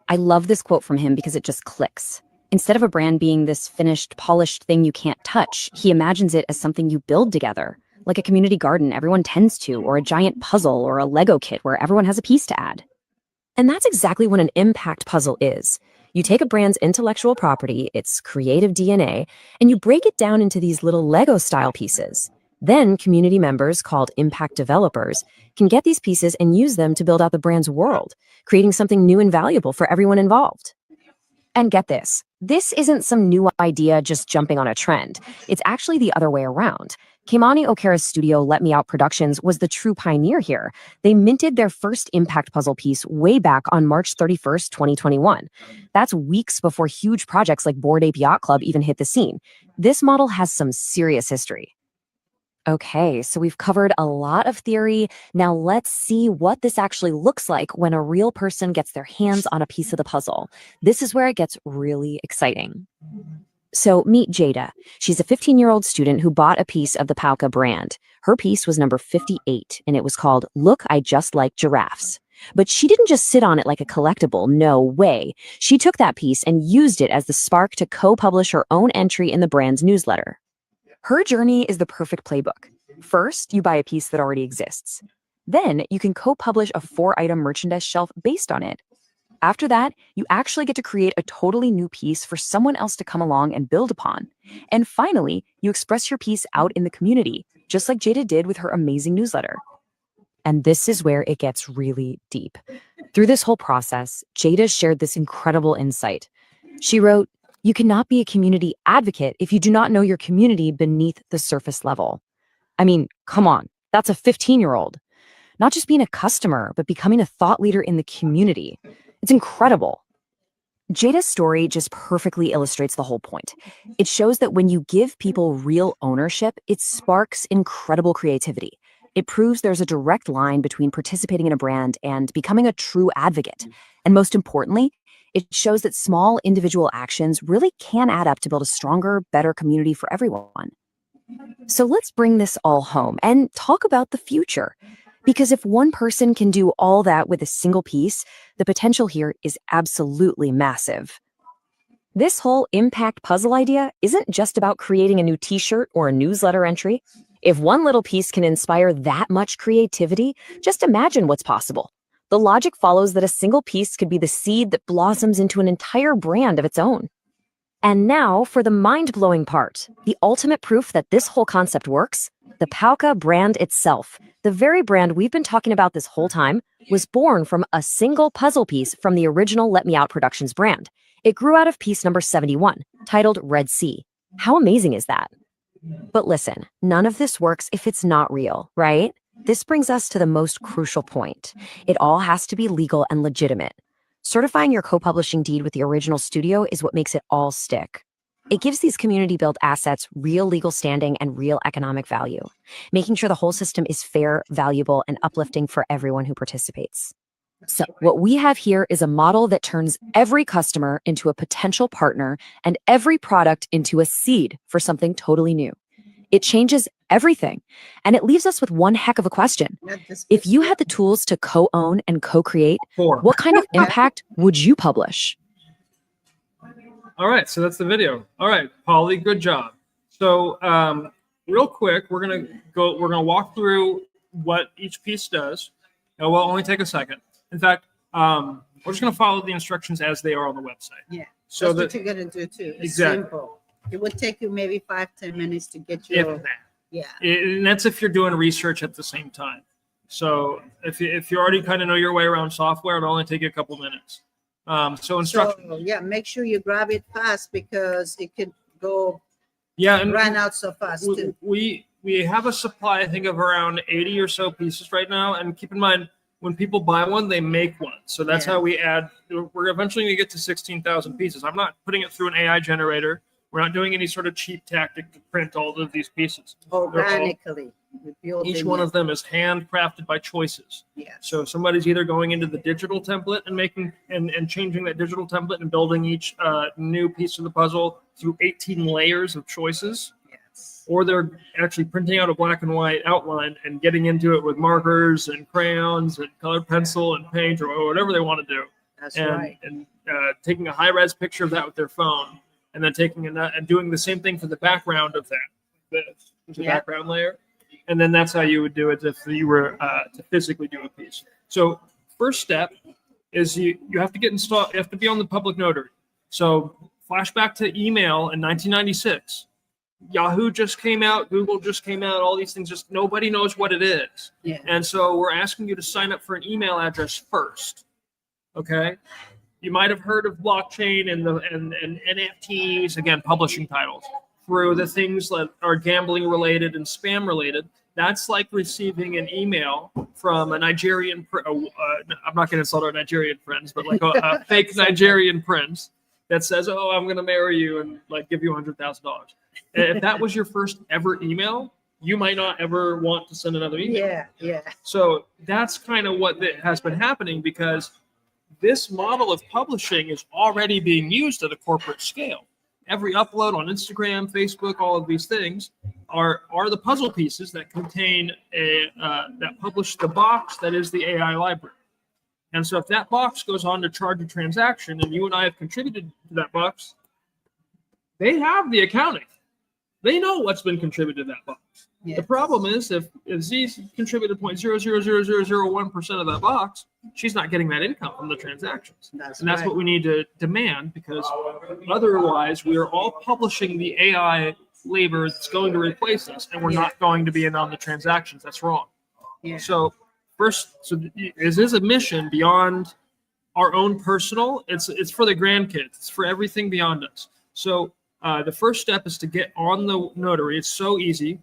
Speaker 3: I love this quote from him because it just clicks. Instead of a brand being this finished, polished thing you can't touch, he imagines it as something you build together, like a community garden everyone tends to, or a giant puzzle or a Lego kit where everyone has a piece to add. And that's exactly what an impact puzzle is. You take a brand's intellectual property, its creative DNA, and you break it down into these little Lego-style pieces. Then community members, called impact developers, can get these pieces and use them to build out the brand's world, creating something new and valuable for everyone involved. And get this isn't some new idea just jumping on a trend. It's actually the other way around. Kimani Okira's studio Let Me Out Productions was the true pioneer here. They minted their first impact puzzle piece way back on March 31st, 2021. That's weeks before huge projects like Bored Ape Yacht Club even hit the scene. This model has some serious history. Okay, so we've covered a lot of theory. Now let's see what this actually looks like when a real person gets their hands on a piece of the puzzle. This is where it gets really exciting. So meet Jada. She's a 15-year-old student who bought a piece of the PAUCA brand. Her piece was number 58, and it was called Look, I Just Like Giraffes. But she didn't just sit on it like a collectible, no way. She took that piece and used it as the spark to co-publish her own entry in the brand's newsletter. Her journey is the perfect playbook. First, you buy a piece that already exists. Then you can co-publish a 4-item merchandise shelf based on it. After that, you actually get to create a totally new piece for someone else to come along and build upon. And finally, you express your piece out in the community, just like Jada did with her amazing newsletter. And this is where it gets really deep. Through this whole process, Jada shared this incredible insight. She wrote, "You cannot be a community advocate if you do not know your community beneath the surface level." I mean, come on, that's a 15-year-old. Not just being a customer, but becoming a thought leader in the community. It's incredible. Jada's story just perfectly illustrates the whole point. It shows that when you give people real ownership, it sparks incredible creativity. It proves there's a direct line between participating in a brand and becoming a true advocate. And most importantly, it shows that small individual actions really can add up to build a stronger, better community for everyone. So let's bring this all home and talk about the future. Because if one person can do all that with a single piece, the potential here is absolutely massive. This whole impact puzzle idea isn't just about creating a new t-shirt or a newsletter entry. If one little piece can inspire that much creativity, just imagine what's possible. The logic follows that a single piece could be the seed that blossoms into an entire brand of its own. And now for the mind-blowing part, the ultimate proof that this whole concept works, the PAUCA brand itself. The very brand we've been talking about this whole time was born from a single puzzle piece from the original Let Me Out Productions brand. It grew out of piece number 71, titled Red Sea. How amazing is that? But listen, none of this works if it's not real, right? This brings us to the most crucial point. It all has to be legal and legitimate. Certifying your co-publishing deed with the original studio is what makes it all stick. It gives these community-built assets real legal standing and real economic value, making sure the whole system is fair, valuable, and uplifting for everyone who participates. So what we have here is a model that turns every customer into a potential partner and every product into a seed for something totally new. It changes everything. And it leaves us with one heck of a question. If you had the tools to co-own and co-create, what kind of impact would you publish?
Speaker 1: All right, so that's the video. All right, Polly, good job. So real quick, we're gonna walk through what each piece does. It will only take a second. In fact, we're just gonna follow the instructions as they are on the website.
Speaker 2: Yeah,
Speaker 1: so
Speaker 2: that's what you're gonna do too. It's
Speaker 1: exactly.
Speaker 2: Simple. It would take you maybe 5-10 minutes to get your.
Speaker 1: If that.
Speaker 2: Yeah.
Speaker 1: And that's if you're doing research at the same time. So if you already kind of know your way around software, it'll only take you a couple minutes. So instructions.
Speaker 2: So, yeah, make sure you grab it fast because it could go.
Speaker 1: Yeah, and
Speaker 2: run out so fast.
Speaker 1: We have a supply, I think, of around 80 or so pieces right now. And keep in mind, when people buy one, they make one. So that's how we add. We're eventually going to get to 16,000 pieces. I'm not putting it through an AI generator. We're not doing any sort of cheap tactic to print all of these pieces.
Speaker 2: Organically.
Speaker 1: Each one of them is handcrafted by choices.
Speaker 2: Yes.
Speaker 1: So somebody's either going into the digital template and making and changing that digital template and building each new piece of the puzzle through 18 layers of choices.
Speaker 2: Yes.
Speaker 1: Or they're actually printing out a black and white outline and getting into it with markers and crayons and colored pencil and paint or whatever they want to do.
Speaker 2: That's
Speaker 1: right. And taking a high-res picture of that with their phone. And then taking and doing the same thing for the background of that, the background layer. And then that's how you would do it if you were to physically do a piece. So first step is you have to get installed. You have to be on the public notary. So flashback to email in 1996. Yahoo just came out. Google just came out. All these things, just nobody knows what it is.
Speaker 2: Yeah.
Speaker 1: And so we're asking you to sign up for an email address first. Okay. You might have heard of blockchain and NFTs, again, publishing titles, through the things that are gambling related and spam related. That's like receiving an email from a Nigerian, I'm not going to insult our Nigerian friends, but like a fake Nigerian prince that says, oh, I'm going to marry you and like give you $100,000. If that was your first ever email, you might not ever want to send another email.
Speaker 2: Yeah, yeah.
Speaker 1: So that's kind of what has been happening because this model of publishing is already being used at a corporate scale. Every upload on Instagram, Facebook, all of these things are the puzzle pieces that contain that publish the box that is the AI library. And so if that box goes on to charge a transaction and you and I have contributed to that box, they have the accounting. They know what's been contributed to that box. Yes. The problem is if Z's contributed 0.000001% of that box, she's not getting that income from the transactions. That's what we need to demand because otherwise we are all publishing the AI labor that's going to replace us, and we're not going to be in on the transactions. That's wrong.
Speaker 2: Yeah.
Speaker 1: So this is a mission beyond our own personal. It's for the grandkids. It's for everything beyond us. So the first step is to get on the notary. It's so easy.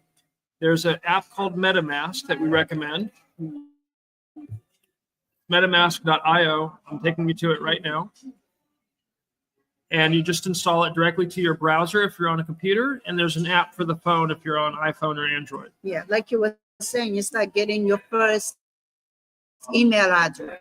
Speaker 1: There's an app called MetaMask that we recommend. MetaMask.io. I'm taking you to it right now. And you just install it directly to your browser if you're on a computer. And there's an app for the phone if you're on iPhone or Android.
Speaker 2: Yeah, like you were saying, it's like getting your first email address.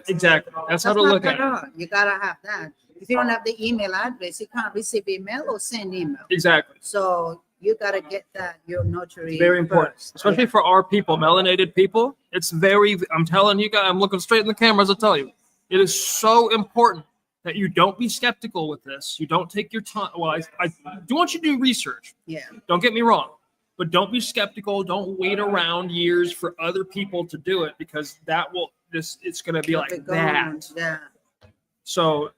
Speaker 1: Exactly. That's how to look at it.
Speaker 2: You gotta have that. If you don't have the email address, you can't receive email or send email.
Speaker 1: Exactly.
Speaker 2: So you gotta get that your notary.
Speaker 1: It's very important, especially for our people, melanated people. It's very. I'm telling you guys. I'm looking straight in the cameras. I tell you, it is so important that you don't be skeptical with this. You don't take your time. Well, I do want you to do research.
Speaker 2: Yeah.
Speaker 1: Don't get me wrong, but don't be skeptical. Don't wait around years for other people to do it, because that will. It's going to be like that.
Speaker 2: Yeah.
Speaker 1: So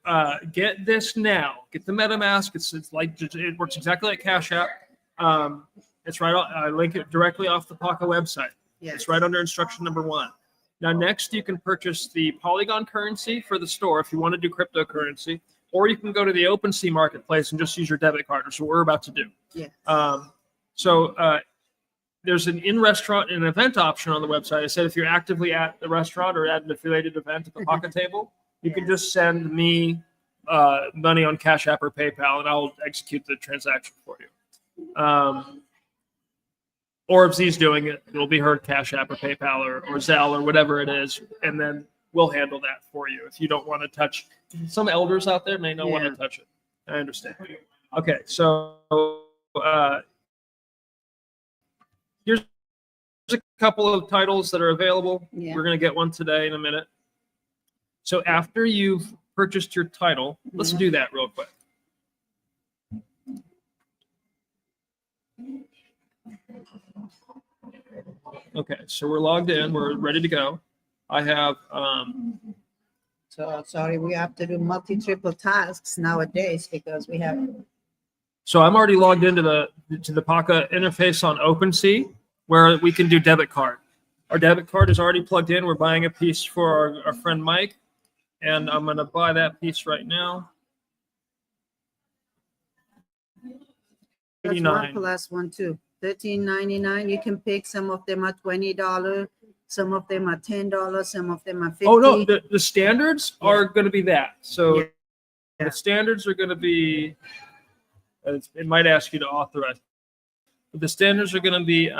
Speaker 1: get this now. Get the MetaMask. It's like it works exactly like Cash App. It's right. I link it directly off the PAUCA website.
Speaker 2: Yes.
Speaker 1: It's right under instruction number 1. Now, next you can purchase the Polygon currency for the store if you want to do cryptocurrency, or you can go to the OpenSea marketplace and just use your debit card, which is what we're about to do.
Speaker 2: Yeah.
Speaker 1: There's an in-restaurant and event option on the website. I said if you're actively at the restaurant or at an affiliated event at the PAUCA table, you can just send me money on Cash App or PayPal, and I'll execute the transaction for you. Or if Z's doing it, it'll be her Cash App or PayPal or Zelle or whatever it is, and then we'll handle that for you. If you don't want to touch, some elders out there may not want to touch it. I understand. Okay, so here's a couple of titles that are available.
Speaker 2: Yeah.
Speaker 1: We're going to get one today in a minute. So after you've purchased your title, let's do that real quick. Okay, so we're logged in. We're ready to go. I have.
Speaker 2: So sorry, we have to do multi-triple tasks nowadays because we have.
Speaker 1: So I'm already logged into the PAUCA interface on OpenSea, where we can do debit card. Our debit card is already plugged in. We're buying a piece for our friend Mike, and I'm going to buy that piece right now.
Speaker 2: That's 1 plus 1, 2. $13.99. You can pick. Some of them are $20. Some of them are $10. Some of them are $50.
Speaker 1: Oh no, the standards are going to be that. So the standards are going to be. It might ask you to authorize, but the standards are going to be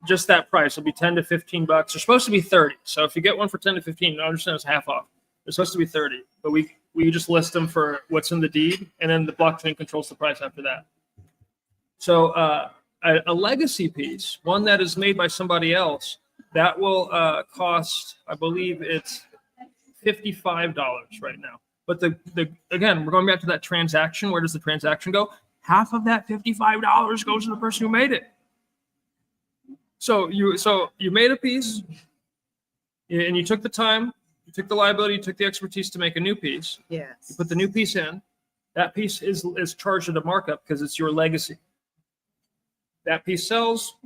Speaker 1: just that price. It'll be $10 to $15. They're supposed to be 30. So if you get one for 10 to 15, I understand it's half off. They're supposed to be 30, but we just list them for what's in the deed, and then the blockchain controls the price after that. So a legacy piece, one that is made by somebody else, that will cost, I believe it's $55 right now. But again, we're going back to that transaction. Where does the transaction go? Half of that $55 goes to the person who made it. So you made a piece, and you took the time, you took the liability, you took the expertise to make a new piece.
Speaker 2: Yes.
Speaker 1: You put the new piece in. That piece is charged at a markup because it's your legacy. That piece sells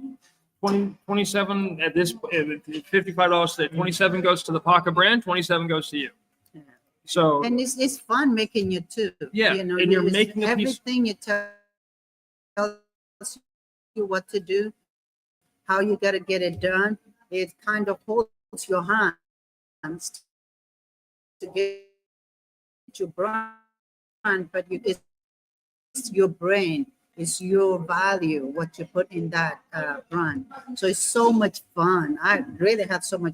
Speaker 1: 27 at this $55 today. 27 goes to the PAUCA brand. 27 goes to you.
Speaker 2: Yeah.
Speaker 1: So
Speaker 2: and it's fun making it too.
Speaker 1: Yeah,
Speaker 2: you know,
Speaker 1: and you're making a piece.
Speaker 2: Everything you tell you what to do, how you got to get it done. It kind of holds your hands to get your brand, but it's your brain. It's your value, what you put in that brand. So it's so much fun. I really had so much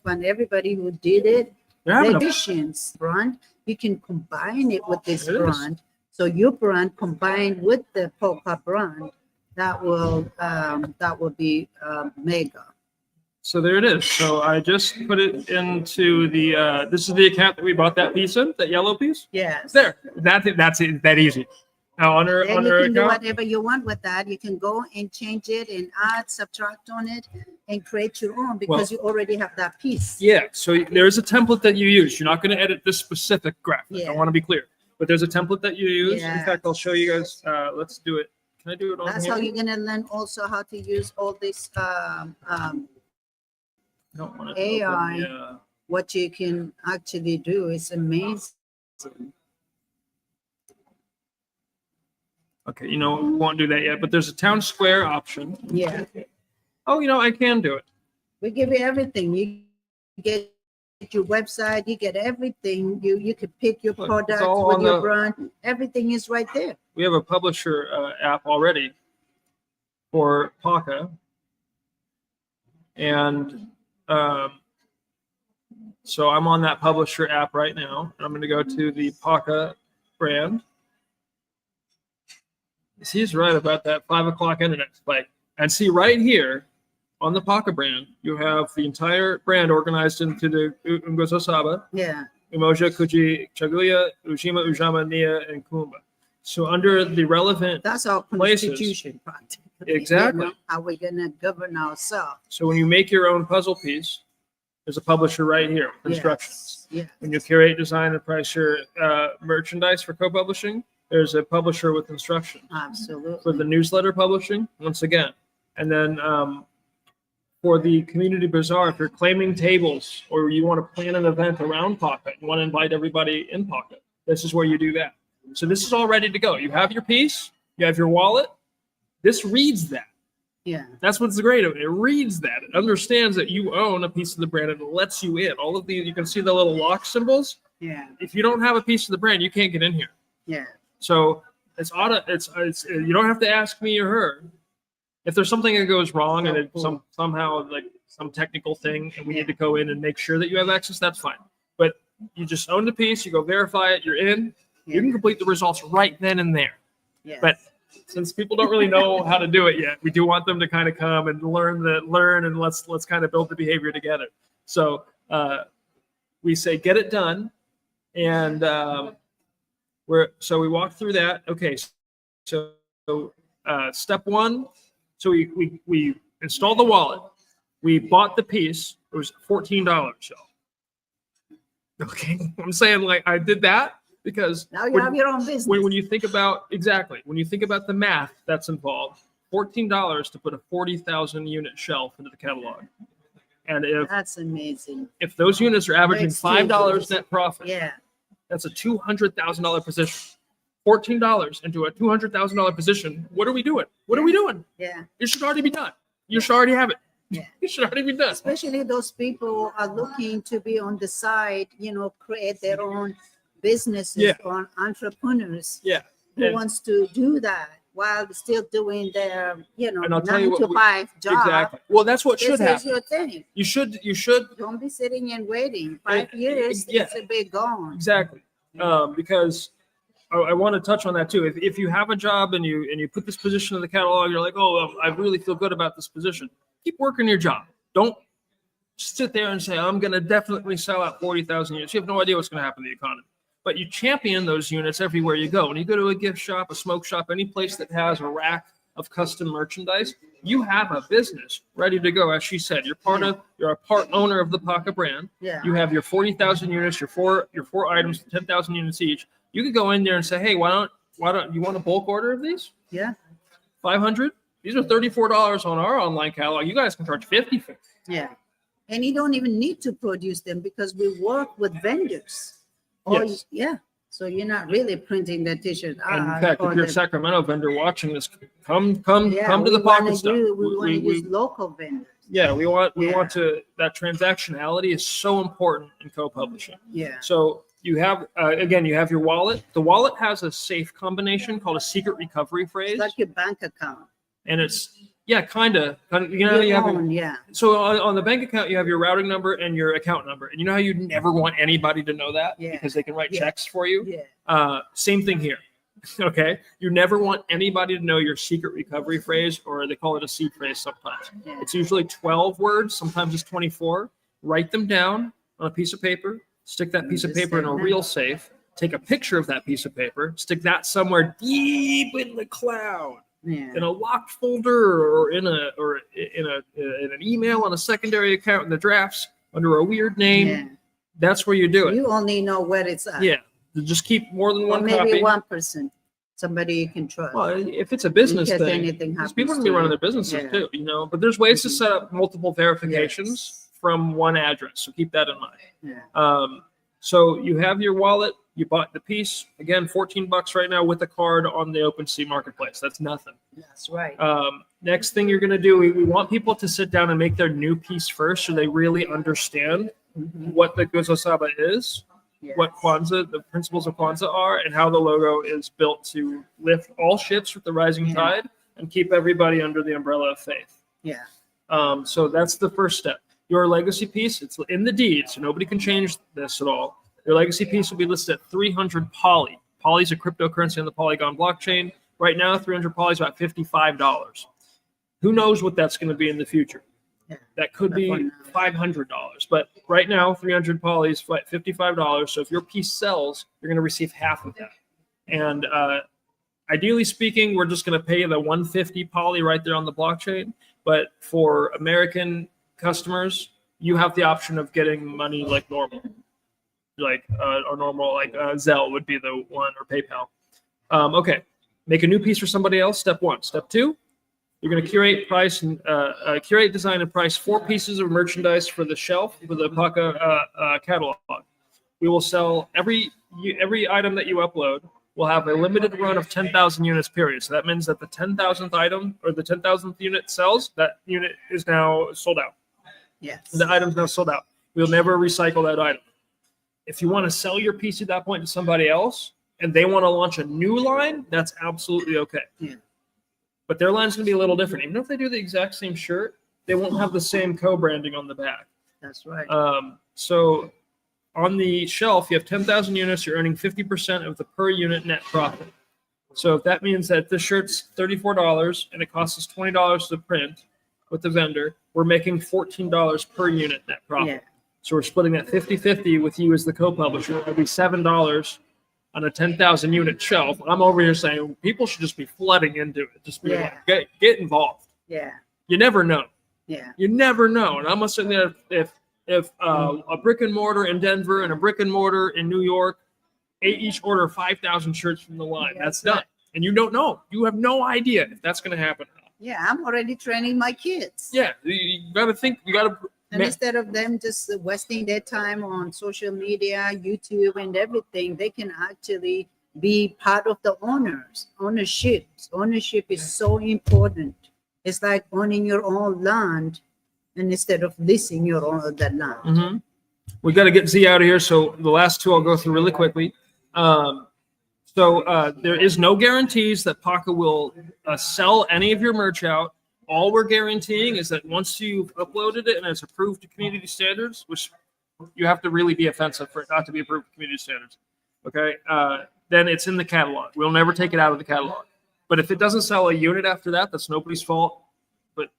Speaker 2: fun. Everybody who did it, the additions brand, you can combine it with this brand. So your brand combined with the PAUCA brand, that will be mega.
Speaker 1: So there it is. So I just put it into the. This is the account that we bought that piece in, that yellow piece.
Speaker 2: Yes.
Speaker 1: There. That's it. That's it. That easy. Now on her
Speaker 2: Then you
Speaker 1: account,
Speaker 2: can do whatever you want with that. You can go and change it and add, subtract on it, and create your own because you already have that piece.
Speaker 1: Yeah. So there's a template that you use. You're not going to edit this specific graphic.
Speaker 2: Yeah.
Speaker 1: I want to be clear. but there's a template that you use. In fact, I'll show you guys.
Speaker 2: Yes.
Speaker 1: Let's do it. Can I do it on
Speaker 2: That's
Speaker 1: here?
Speaker 2: how you're gonna learn also how to use all this
Speaker 1: I don't want it to
Speaker 2: AI.
Speaker 1: open. Yeah.
Speaker 2: what you can actually do is amazing.
Speaker 1: Okay, we won't do that yet, but there's a town square option.
Speaker 2: Yeah,
Speaker 1: Oh, I can do it.
Speaker 2: we give you everything. You get your website, you get everything. You can pick your
Speaker 1: Look, it's
Speaker 2: products
Speaker 1: all
Speaker 2: with
Speaker 1: on
Speaker 2: your
Speaker 1: the-
Speaker 2: brand. Everything is right there.
Speaker 1: We have a publisher app already for PAUCA. And so I'm on that publisher app right now. I'm going to go to the PAUCA brand. He's right about that 5 o'clock internet spike. And see right here on the PAUCA brand, you have the entire brand organized into the Ungozo Saba,
Speaker 2: Yeah,
Speaker 1: Umoja, Kuji, Chaguya, Ujima, Ujama, Nia, and Kumba. So under the relevant
Speaker 2: that's our
Speaker 1: places.
Speaker 2: constitution practically.
Speaker 1: Exactly.
Speaker 2: How we're gonna govern ourselves.
Speaker 1: So when you make your own puzzle piece, there's a publisher right here with instructions.
Speaker 2: Yeah.
Speaker 1: When you curate, design, and price your merchandise for co-publishing, there's a publisher with instructions.
Speaker 2: Absolutely.
Speaker 1: For the newsletter publishing, once again. And then for the community bazaar, if you're claiming tables or you want to plan an event around PAUCA, you want to invite everybody in PAUCA, this is where you do that. So this is all ready to go. You have your piece, you have your wallet. This reads that.
Speaker 2: Yeah.
Speaker 1: That's what's great of it. It reads that. It understands that you own a piece of the brand and it lets you in. All of these, you can see the little lock symbols.
Speaker 2: Yeah.
Speaker 1: If you don't have a piece of the brand, you can't get in here.
Speaker 2: Yeah.
Speaker 1: So it's you don't have to ask me or her. If there's something that goes wrong and it somehow like some technical thing and we need to go in and make sure that you have access, that's fine. But you just own the piece, you go verify it, you're in. You can complete the results right then and there.
Speaker 2: Yes.
Speaker 1: But since people don't really know how to do it yet, we do want them to kind of come and learn and let's kind of build the behavior together. So we say get it done, and we walk through that. Okay, so step one. So we installed the wallet. We bought the piece. It was $14. So okay, I'm saying like I did that. Because
Speaker 2: now you have your own business.
Speaker 1: When you think about the math that's involved, $14 to put a 40,000 unit shelf into the catalog, and
Speaker 2: that's amazing.
Speaker 1: If those units are averaging $5 net profit, that's a $200,000 position. $14 into a $200,000 position. What are we doing? What are we doing?
Speaker 2: Yeah,
Speaker 1: it should already be done. You should already have it.
Speaker 2: Yeah,
Speaker 1: it should already be done.
Speaker 2: Especially those people are looking to be on the side, create their own businesses or entrepreneurs who wants to do that while still doing their 9 to 5 job.
Speaker 1: Exactly. Well, that's what should happen.
Speaker 2: This is your thing.
Speaker 1: You should
Speaker 2: don't be sitting and waiting 5 years. It's a bit gone.
Speaker 1: Exactly. Because I want to touch on that too. If you have a job and you put this position in the catalog, you're like, oh, I really feel good about this position. Keep working your job. Don't sit there and say, I'm going to definitely sell out 40,000 units. You have no idea what's going to happen to the economy. But you champion those units everywhere you go. When you go to a gift shop, a smoke shop, any place that has a rack of custom merchandise, you have a business ready to go. As she said, you're a part owner of the PAUCA brand.
Speaker 2: Yeah.
Speaker 1: You have your 40,000 units, your four items, 10,000 units each. You could go in there and say, hey, why don't you want a bulk order of these?
Speaker 2: Yeah.
Speaker 1: 500? These are $34 on our online catalog. You guys can charge $50 for it.
Speaker 2: Yeah. And you don't even need to produce them because we work with vendors.
Speaker 1: Yes.
Speaker 2: So you're not really printing the t-shirt.
Speaker 1: And in fact, if you're a Sacramento vendor watching this, come to the PAUCA stuff.
Speaker 2: We want to use local vendors.
Speaker 1: Yeah, we want that transactionality is so important in co-publishing.
Speaker 2: Yeah.
Speaker 1: So you have you have your wallet. The wallet has a safe combination called a secret recovery phrase.
Speaker 2: It's like your bank account.
Speaker 1: And it's kind of So on the bank account you have your routing number and your account number, and you know how you never want anybody to know that because they can write checks for you. Same thing here. Okay, you never want anybody to know your secret recovery phrase, or they call it a seed phrase sometimes. It's usually 12 words, sometimes it's 24. Write them down on a piece of paper, stick that piece of paper in a real safe, take a picture of that piece of paper, stick that somewhere deep in the cloud. In a locked folder or in an email on a secondary account in the drafts under a weird name. That's where you do it.
Speaker 2: You only know where it's at.
Speaker 1: Yeah. Just keep more than
Speaker 2: Or
Speaker 1: one
Speaker 2: maybe
Speaker 1: copy.
Speaker 2: one person, somebody you can trust.
Speaker 1: Well, if it's a business
Speaker 2: In case
Speaker 1: thing,
Speaker 2: anything
Speaker 1: because
Speaker 2: happens
Speaker 1: people are going to
Speaker 2: to
Speaker 1: be running
Speaker 2: you.
Speaker 1: their businesses
Speaker 2: Yeah.
Speaker 1: too, you know. But there's ways to set up multiple verifications
Speaker 2: Yes.
Speaker 1: from one address, so keep that in mind.
Speaker 2: Yeah.
Speaker 1: So you have your wallet, you bought the piece, again, $14 right now with a card on the OpenSea marketplace. That's nothing.
Speaker 2: That's right.
Speaker 1: Next thing you're going to do, we want people to sit down and make their new piece first, so they really understand what the Guzo Saba is,
Speaker 2: Yes.
Speaker 1: what Kwanzaa, the principles of Kwanzaa are, and how the logo is built to lift all ships with the rising
Speaker 2: Yeah.
Speaker 1: tide and keep everybody under the umbrella of faith.
Speaker 2: Yeah.
Speaker 1: So that's the first step. Your legacy piece, it's in the deed, so nobody can change this at all. Your legacy piece will be listed at 300 poly. Poly is a cryptocurrency on the Polygon blockchain. Right now, 300 poly is about $55. Who knows what that's going to be in the future?
Speaker 2: Yeah.
Speaker 1: That could be $500. But right now, 300 poly is $55. So if your piece sells, you're going to receive half of that. And ideally speaking, we're just going to pay the 150 poly right there on the blockchain. But for American customers, you have the option of getting money like normal, like or normal, like Zelle would be the one, or PayPal. Okay, make a new piece for somebody else. Step one. Step two, you're going to curate, price, and curate, design, and price 4 pieces of merchandise for the shelf for the PAUCA catalog. We will sell every item that you upload will have a limited run of 10,000 units, period. So that means that the 10,000th item or the 10,000th unit sells, that unit is now sold out.
Speaker 2: Yes.
Speaker 1: The item's now sold out. We'll never recycle that item. If you want to sell your piece at that point to somebody else and they want to launch a new line, that's absolutely okay.
Speaker 2: Yeah.
Speaker 1: But their line's going to be a little different. Even if they do the exact same shirt, they won't have the same co-branding on the back.
Speaker 2: That's right.
Speaker 1: So on the shelf, you have 10,000 units, you're earning 50% of the per unit net profit. So if that means that this shirt's $34 and it costs us $20 to print with the vendor, we're making $14 per unit net profit.
Speaker 2: Yeah.
Speaker 1: So we're splitting that 50-50 with you as the co-publisher. It'll be $7 on a 10,000 unit shelf. I'm over here saying people should just be flooding into it. Just be
Speaker 2: Yeah.
Speaker 1: like, get involved.
Speaker 2: Yeah.
Speaker 1: You never know.
Speaker 2: Yeah.
Speaker 1: You never know. And I'm gonna say that if a brick and mortar in Denver and a brick and mortar in New York, each order 5,000 shirts from the line, that's done. And you don't know. You have no idea if that's going to happen.
Speaker 2: Yeah. I'm already training my kids.
Speaker 1: Yeah, you got to think. You got to.
Speaker 2: And instead of them just wasting their time on social media, YouTube, and everything, they can actually be part of the owners. Ownership. Ownership is so important. It's like owning your own land, and instead of leasing your own that land.
Speaker 1: Mm-hmm. We got to get Z out of here. So the last two I'll go through really quickly. There is no guarantees that PAUCA will sell any of your merch out. All we're guaranteeing is that once you've uploaded it and it's approved to community standards, which you have to really be offensive for it not to be approved to community standards, okay, then it's in the catalog. We'll never take it out of the catalog. But if it doesn't sell a unit after that, that's nobody's fault. But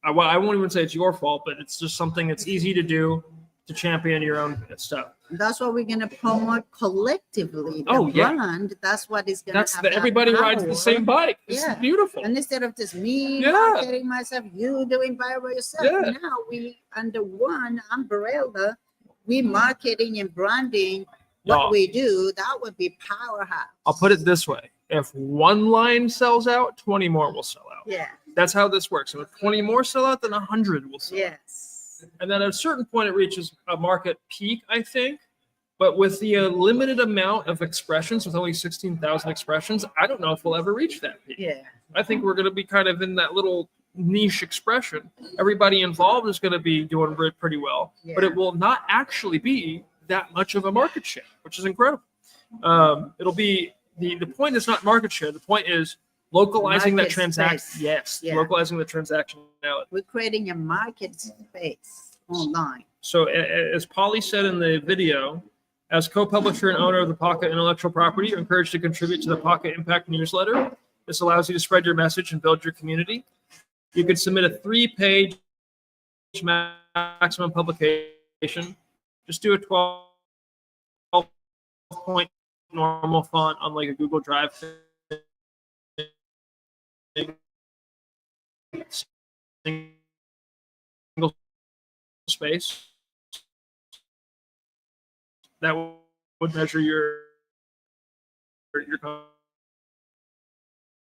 Speaker 1: I won't even say it's your fault, but it's just something that's easy to do to champion your own stuff.
Speaker 2: That's what we're gonna promote collectively.
Speaker 1: Oh, yeah.
Speaker 2: Brand, that's what is gonna
Speaker 1: That's
Speaker 2: have
Speaker 1: that everybody
Speaker 2: power.
Speaker 1: rides the same bike. It's
Speaker 2: Yeah.
Speaker 1: beautiful.
Speaker 2: And instead of just me
Speaker 1: Yeah.
Speaker 2: marketing myself, you doing by yourself.
Speaker 1: Yeah.
Speaker 2: Now we under one umbrella, we marketing and branding what
Speaker 1: Y'all,
Speaker 2: we do. That would be powerhouse.
Speaker 1: I'll put it this way. If one line sells out, 20 more will sell out.
Speaker 2: Yeah.
Speaker 1: That's how this works. And if 20 more sell out, then 100 will sell out.
Speaker 2: Yes.
Speaker 1: And then at a certain point, it reaches a market peak, I think. But with the limited amount of expressions, with only 16,000 expressions, I don't know if we'll ever reach that peak.
Speaker 2: Yeah.
Speaker 1: I think we're going to be kind of in that little niche expression. Everybody involved is going to be doing pretty well,
Speaker 2: Yeah.
Speaker 1: but it will not actually be that much of a market share, which is incredible. It'll be the point is not market share. The point is localizing that
Speaker 2: Market
Speaker 1: transaction.
Speaker 2: space.
Speaker 1: Yes,
Speaker 2: Yeah.
Speaker 1: localizing the transactionality.
Speaker 2: We're creating a market space online.
Speaker 1: So as Polly said in the video, as co-publisher and owner of the PAUCA intellectual property, you're encouraged to contribute to the PAUCA Impact newsletter. This allows you to spread your message and build your community. You could submit a 3-page maximum publication. Just do a 12-point normal font on like a Google Drive thing. Single space. That would measure your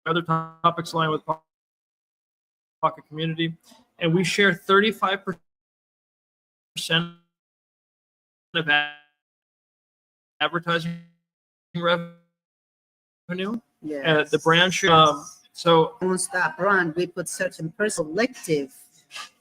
Speaker 1: other topics align with PAUCA community, and we share 35% of advertising revenue.
Speaker 2: Yes.
Speaker 1: The brand share. So
Speaker 2: Once that brand, we put certain collective.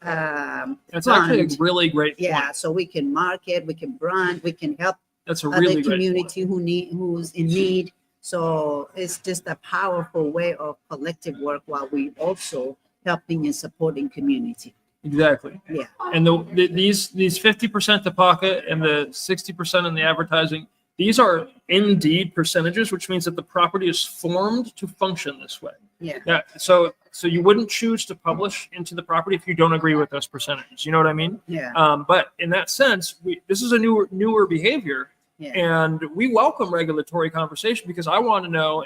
Speaker 1: that's actually a really great point.
Speaker 2: Yeah, so we can market, we can brand, we can help
Speaker 1: That's a
Speaker 2: other
Speaker 1: really great
Speaker 2: community who's in need. So it's just a powerful way of collective work while we also helping and supporting community.
Speaker 1: Exactly.
Speaker 2: Yeah.
Speaker 1: And these 50% to PAUCA and the 60% in the advertising, these are indeed percentages, which means that the property is formed to function this way.
Speaker 2: Yeah.
Speaker 1: So you wouldn't choose to publish into the property if you don't agree with those percentages. You know what I mean?
Speaker 2: Yeah.
Speaker 1: But in that sense, this is a newer behavior,
Speaker 2: Yeah.
Speaker 1: and we welcome regulatory conversation because I want to know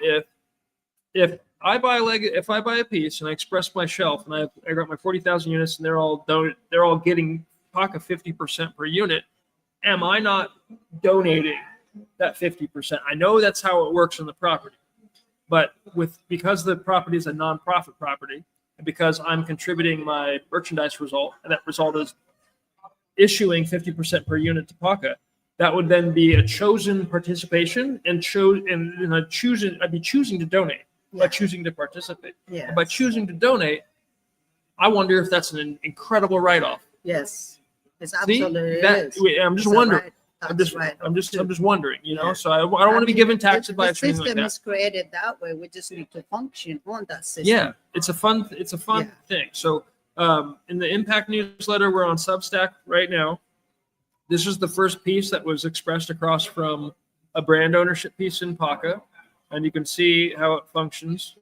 Speaker 1: if I buy a piece and I express my shelf and I got my 40,000 units and they're all getting PAUCA 50% per unit, am I not donating that 50%? I know that's how it works on the property, but because the property is a nonprofit property and because I'm contributing my merchandise result, and that result is issuing 50% per unit to PAUCA, that would then be a chosen participation and I'd be choosing to donate. By choosing to participate.
Speaker 2: Yeah.
Speaker 1: And by choosing to donate, I wonder if that's an incredible write-off.
Speaker 2: Yes. It's
Speaker 1: See,
Speaker 2: absolutely
Speaker 1: I'm just wondering. I'm just wondering,
Speaker 2: Yeah.
Speaker 1: So I don't want to be given tax advice or anything
Speaker 2: The
Speaker 1: like
Speaker 2: system
Speaker 1: that.
Speaker 2: is created that way. We just need to function on that system.
Speaker 1: Yeah, it's a fun
Speaker 2: Yeah.
Speaker 1: thing. So in the Impact newsletter, we're on Substack right now. This is the first piece that was expressed across from a brand ownership piece in PAUCA. And you can see how it functions.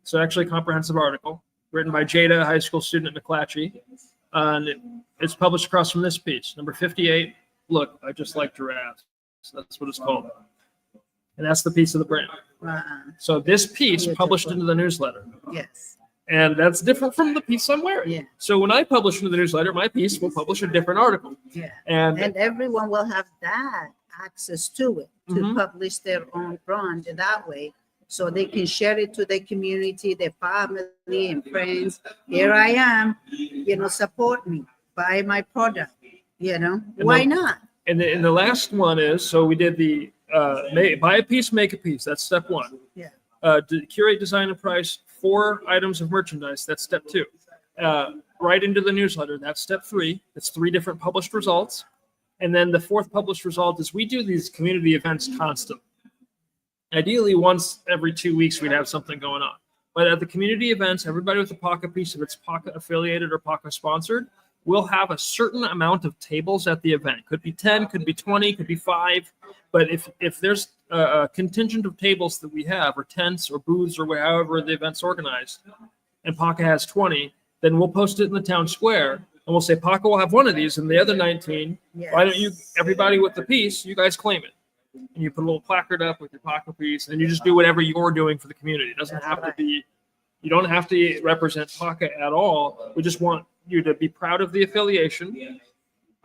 Speaker 1: It's actually a comprehensive article written by Jada, a high school student at McClatchy. And it's published across from this piece, number 58. Look, I just like giraffes. So that's what it's called. And that's the piece of the brand. So this piece published into the newsletter.
Speaker 2: Yes.
Speaker 1: And that's different from the piece I'm wearing.
Speaker 2: Yeah.
Speaker 1: So when I publish into the newsletter, my piece will publish a different article.
Speaker 2: Yeah.
Speaker 1: And
Speaker 2: everyone will have that access to it to publish their own brand that way, so they can share it to their community, their family and friends. Here I am, support me, buy my product, why not?
Speaker 1: And the last one is, so we did the buy a piece, make a piece. That's step one.
Speaker 2: Yeah.
Speaker 1: Curate, design, and price 4 items of merchandise. That's step 2. Write into the newsletter. That's step 3. It's 3 different published results. And then the 4th published result is we do these community events constantly. Ideally, once every 2 weeks, we'd have something going on. But at the community events, everybody with a PAUCA piece, if it's PAUCA affiliated or PAUCA sponsored, we'll have a certain amount of tables at the event. Could be 10, could be 20, could be 5. But if there's a contingent of tables that we have, or tents or booths or however the event's organized, and PAUCA has 20, then we'll post it in the town square. And we'll say, PAUCA will have one of these, and the other 19, why don't you, everybody with the piece, you guys claim it. And you put a little placard up with your PAUCA piece, and you just do whatever you're doing for the community. It doesn't have to be, you don't have to represent PAUCA at all. We just want you to be proud of the affiliation,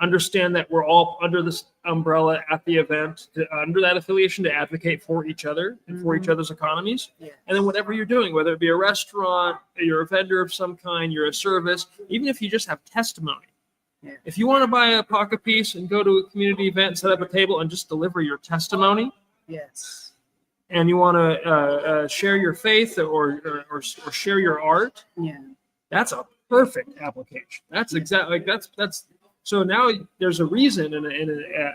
Speaker 1: understand that we're all under this umbrella at the event, under that affiliation, to advocate for each other and for each other's economies.
Speaker 2: Yeah.
Speaker 1: And then whatever you're doing, whether it be a restaurant, you're a vendor of some kind, you're a service, even if you just have testimony.
Speaker 2: Yeah.
Speaker 1: If you want to buy a PAUCA piece and go to a community event and set up a table and just deliver your testimony,
Speaker 2: Yes.
Speaker 1: and you want to share your faith or share your art,
Speaker 2: Yeah.
Speaker 1: that's a perfect application. That's exactly that's. So now there's a reason and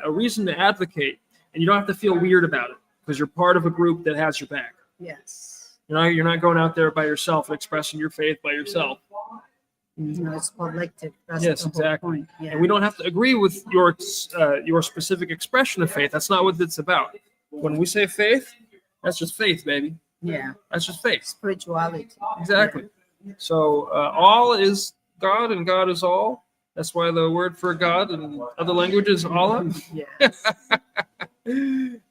Speaker 1: a reason to advocate, and you don't have to feel weird about it because you're part of a group that has your back.
Speaker 2: Yes.
Speaker 1: You're not going out there by yourself and expressing your faith by yourself.
Speaker 2: It's collective. That's
Speaker 1: Yes,
Speaker 2: the whole
Speaker 1: exactly.
Speaker 2: point. Yeah.
Speaker 1: And we don't have to agree with your specific expression of faith. That's not what it's about. When we say faith, that's just faith, baby.
Speaker 2: Yeah.
Speaker 1: That's just faith.
Speaker 2: Spirituality.
Speaker 1: Exactly. So all is God and God is all. That's why the word for God in other languages is Allah.
Speaker 2: Yes.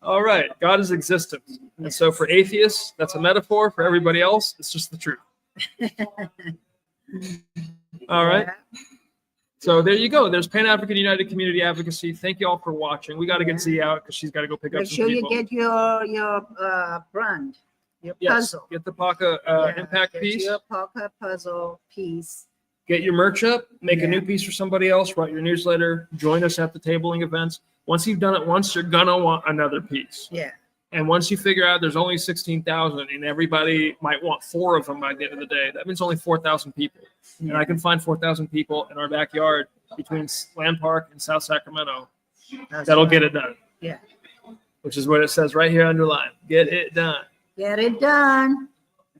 Speaker 1: All right. God is existence. And so for atheists, that's a metaphor. For everybody else, it's just the truth. All right.
Speaker 2: Yeah.
Speaker 1: So there you go. There's Pan-African United Community Advocacy. Thank you all for watching. We got to get Z out because she's got to go pick up
Speaker 2: Make
Speaker 1: some
Speaker 2: sure
Speaker 1: people.
Speaker 2: you get your brand, your
Speaker 1: Yes,
Speaker 2: puzzle.
Speaker 1: get the PAUCA
Speaker 2: Yeah,
Speaker 1: impact
Speaker 2: get
Speaker 1: piece.
Speaker 2: your PAUCA puzzle piece.
Speaker 1: Get your merch up. Make a
Speaker 2: Yeah.
Speaker 1: new piece for somebody else. Write your newsletter. Join us at the tabling events. Once you've done it once, you're gonna want another piece.
Speaker 2: Yeah,
Speaker 1: And once you figure out there's only 16,000 and everybody might want 4 of them by the end of the day, that means only 4,000 people. And I can find 4,000 people in our backyard between Land Park and South Sacramento.
Speaker 2: that's
Speaker 1: That'll
Speaker 2: right.
Speaker 1: get it done.
Speaker 2: Yeah.
Speaker 1: Which is what it says right here underlined. Get it done.
Speaker 2: Get it done.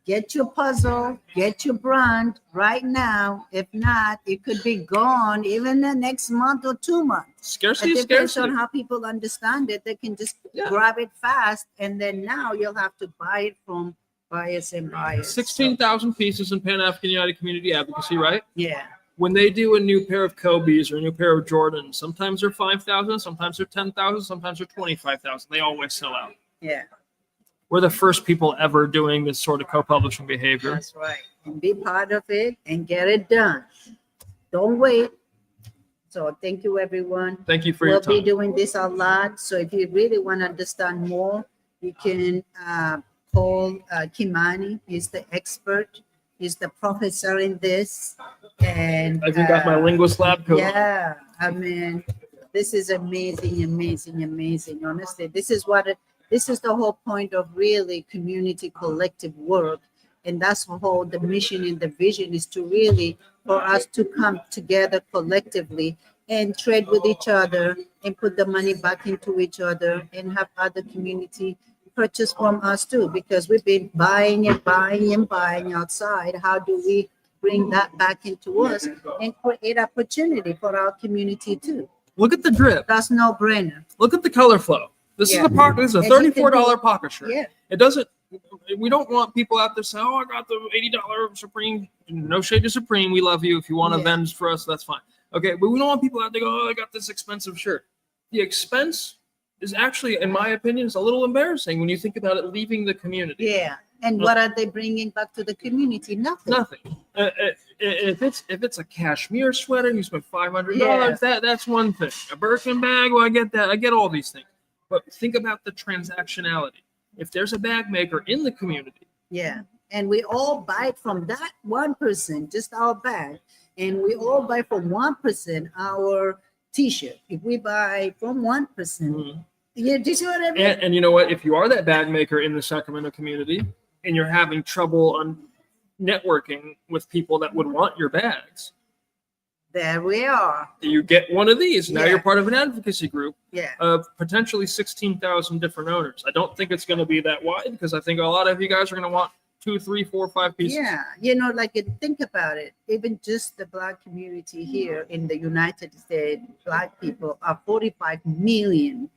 Speaker 2: Get your puzzle, get your brand right now. If not, it could be gone even the next month or 2 months.
Speaker 1: Scarcity
Speaker 2: It
Speaker 1: is
Speaker 2: depends
Speaker 1: scarcity.
Speaker 2: on how people understand it. They can just
Speaker 1: Yeah.
Speaker 2: grab it fast, and then now you'll have to buy it from buyers and buyers.
Speaker 1: 16,000 pieces in Pan-African United Community Advocacy, right?
Speaker 2: Yeah,
Speaker 1: When they do a new pair of Kobe's or a new pair of Jordans, sometimes they're 5,000, sometimes they're 10,000, sometimes they're 25,000. They always sell out.
Speaker 2: yeah,
Speaker 1: We're the first people ever doing this sort of co-publishing behavior.
Speaker 2: that's right. And be part of it and get it done. Don't wait. So thank you, everyone.
Speaker 1: Thank you for your
Speaker 2: We'll be
Speaker 1: time.
Speaker 2: doing this a lot. So if you really want to understand more, you can call Kimani. He's the expert. He's the professor in this. And
Speaker 1: I even got my linguist lab coat.
Speaker 2: yeah, I mean, this is amazing, amazing, amazing. Honestly, this is the whole point of really community collective work. And that's the mission and the vision is to really, for us to come together collectively and trade with each other and put the money back into each other and have other community purchase from us too, because we've been buying and buying and buying outside. How do we bring that back into us and create opportunity for our community too?
Speaker 1: Look at the drip.
Speaker 2: That's no brainer.
Speaker 1: Look at the color flow. This
Speaker 2: Yeah.
Speaker 1: is the pocket. This is a
Speaker 2: And you can
Speaker 1: $34 pocket shirt.
Speaker 2: Yeah,
Speaker 1: It doesn't. We don't want people out there saying, "Oh, I got the $80 Supreme." No shade to Supreme. We love you. If you want to
Speaker 2: Yeah.
Speaker 1: vend for us, that's fine. Okay, but we don't want people out there go, "Oh, I got this expensive shirt." The expense is actually, in my opinion, is a little embarrassing when you think about it leaving the community.
Speaker 2: yeah. And what are they bringing back to the community? Nothing.
Speaker 1: Nothing. If it's a cashmere sweater, you spend $500.
Speaker 2: Yeah.
Speaker 1: That's one thing. A Birkin bag, well, I get that. I get all these things. But think about the transactionality. If there's a bag maker in the community,
Speaker 2: Yeah. And we all buy from that one person, just our bag. And we all buy from one person our t-shirt. If we buy from one person, yeah, do you see what I mean?
Speaker 1: and you know what? If you are that bag maker in the Sacramento community and you're having trouble on networking with people that would want your bags,
Speaker 2: There we are.
Speaker 1: you get one of these. Now
Speaker 2: Yeah.
Speaker 1: you're part of an advocacy group
Speaker 2: Yeah.
Speaker 1: of potentially 16,000 different owners. I don't think it's going to be that wide because I think a lot of you guys are going to want 2, 3, 4, 5 pieces.
Speaker 2: Yeah, think about it. Even just the Black community here in the United States, Black people are 45 million.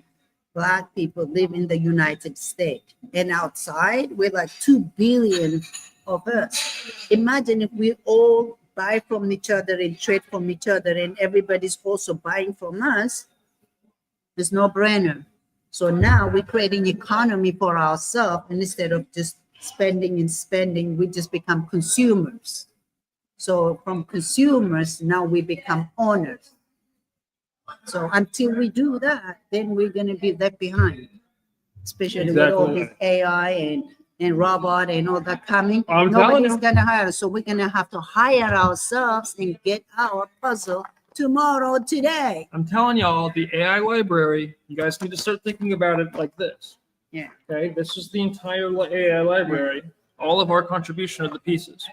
Speaker 2: Black people live in the United States, and outside we're like 2 billion of us. Imagine if we all buy from each other and trade from each other, and everybody's also buying from us. It's no brainer. So now we're creating economy for ourselves, and instead of just spending and spending, we just become consumers. So from consumers, now we become owners. So until we do that, then we're going to be left behind, especially with all
Speaker 1: Exactly.
Speaker 2: this AI and robot and all that coming.
Speaker 1: I'm telling
Speaker 2: Nobody's
Speaker 1: you.
Speaker 2: going to hire us. So we're going to have to hire ourselves and get our puzzle tomorrow, today.
Speaker 1: I'm telling y'all, the AI library, you guys need to start thinking about it like this.
Speaker 2: Yeah.
Speaker 1: Okay, this is the entire AI library, all of our contribution of the pieces.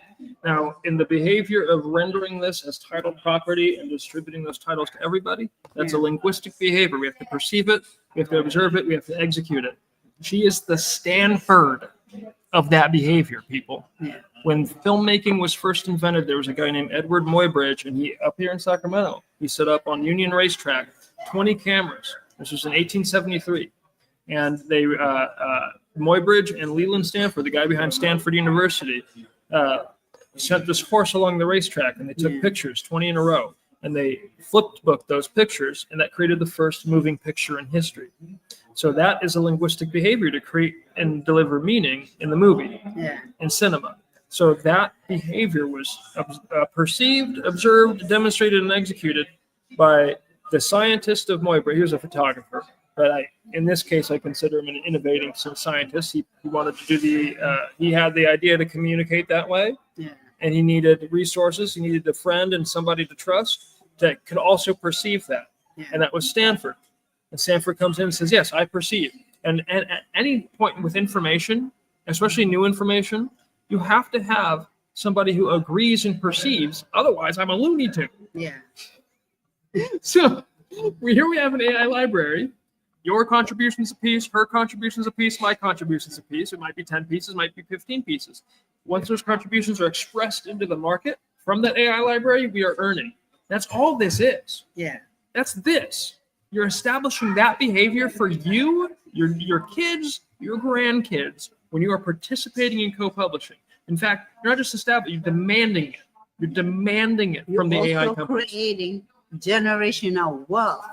Speaker 1: Now, in the behavior of rendering this as title property and distributing those titles to everybody, that's a
Speaker 2: Yeah.
Speaker 1: linguistic behavior. We have to perceive it, we have to observe it, we have to execute it. She is the Stanford of that behavior, people.
Speaker 2: Yeah.
Speaker 1: When filmmaking was first invented, there was a guy named Edward Muybridge, and he up here in Sacramento, he set up on Union Racetrack 20 cameras. This was in 1873. And they, Muybridge and Leland Stanford, the guy behind Stanford University, sent this horse along the racetrack, and they took
Speaker 2: Yeah.
Speaker 1: pictures, 20 in a row, and they flipped booked those pictures, and that created the first moving picture in history. So that is a linguistic behavior to create and deliver meaning in the movie,
Speaker 2: Yeah.
Speaker 1: in cinema. So that behavior was perceived, observed, demonstrated, and executed by the scientist of Moibra. He was a photographer, but in this case, I consider him an innovating scientist. He wanted to do he had the idea to communicate that way, and he needed resources. He needed a friend and somebody to trust that could also perceive that, and that was Stanford. And Stanford comes in and says, yes, I perceive. And at any point with information, especially new information, you have to have somebody who agrees and perceives. Otherwise, I'm a Looney Tune.
Speaker 2: Yeah.
Speaker 1: So here we have an AI library. Your contribution's a piece, her contribution's a piece, my contribution's a piece. It might be 10 pieces, might be 15 pieces. Once those contributions are expressed into the market from that AI library, we are earning. That's all this is.
Speaker 2: Yeah.
Speaker 1: That's this. You're establishing that behavior for you, your kids, your grandkids, when you are participating in co-publishing. In fact, you're not just establishing, you're demanding it. You're demanding it from the AI
Speaker 2: also
Speaker 1: companies.
Speaker 2: Creating generational wealth.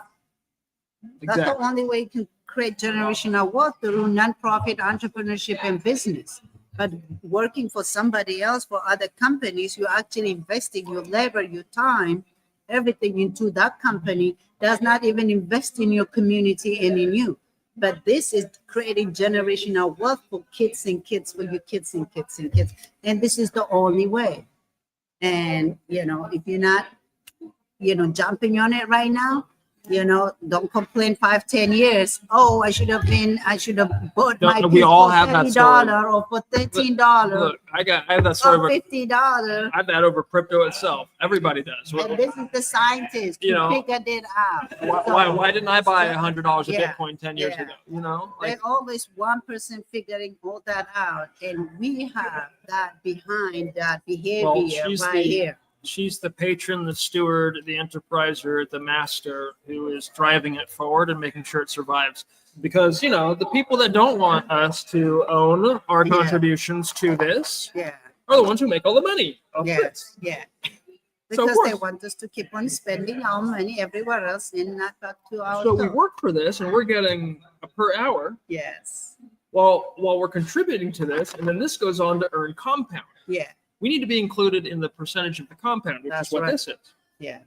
Speaker 2: That's the only way you can create generational wealth, through nonprofit entrepreneurship and business. But working for somebody else, for other companies, you're actually investing your labor, your time, everything into that company, does not even invest in your community and in you. But this is creating generational wealth for kids and kids, for your kids and kids and kids. And this is the only way. And, if you're not, jumping on it right now, don't complain 5-10 years. Oh, I should have bought my
Speaker 1: we all have that story.
Speaker 2: $30 or for $13.
Speaker 1: Look, I have that story
Speaker 2: or
Speaker 1: over
Speaker 2: $50.
Speaker 1: I have that over crypto itself. Everybody does.
Speaker 2: And this is the scientist who figured it out.
Speaker 1: Why didn't I buy $100 of Bitcoin 10 years ago?
Speaker 2: There's always one person figuring all that out, and we have that behind that behavior here.
Speaker 1: She's the patron, the steward, the enterpriser, the master who is driving it forward and making sure it survives. Because, the people that don't want us to own our contributions to this are the ones who make all the money.
Speaker 2: Yes,
Speaker 1: So
Speaker 2: because they want us to keep on spending our money everywhere else and not back to our
Speaker 1: So we work for this and we're getting a per hour.
Speaker 2: Yes.
Speaker 1: While we're contributing to this, and then this goes on to earn compound.
Speaker 2: Yeah.
Speaker 1: We need to be included in the percentage of the compound, which is what this is.
Speaker 2: Yeah.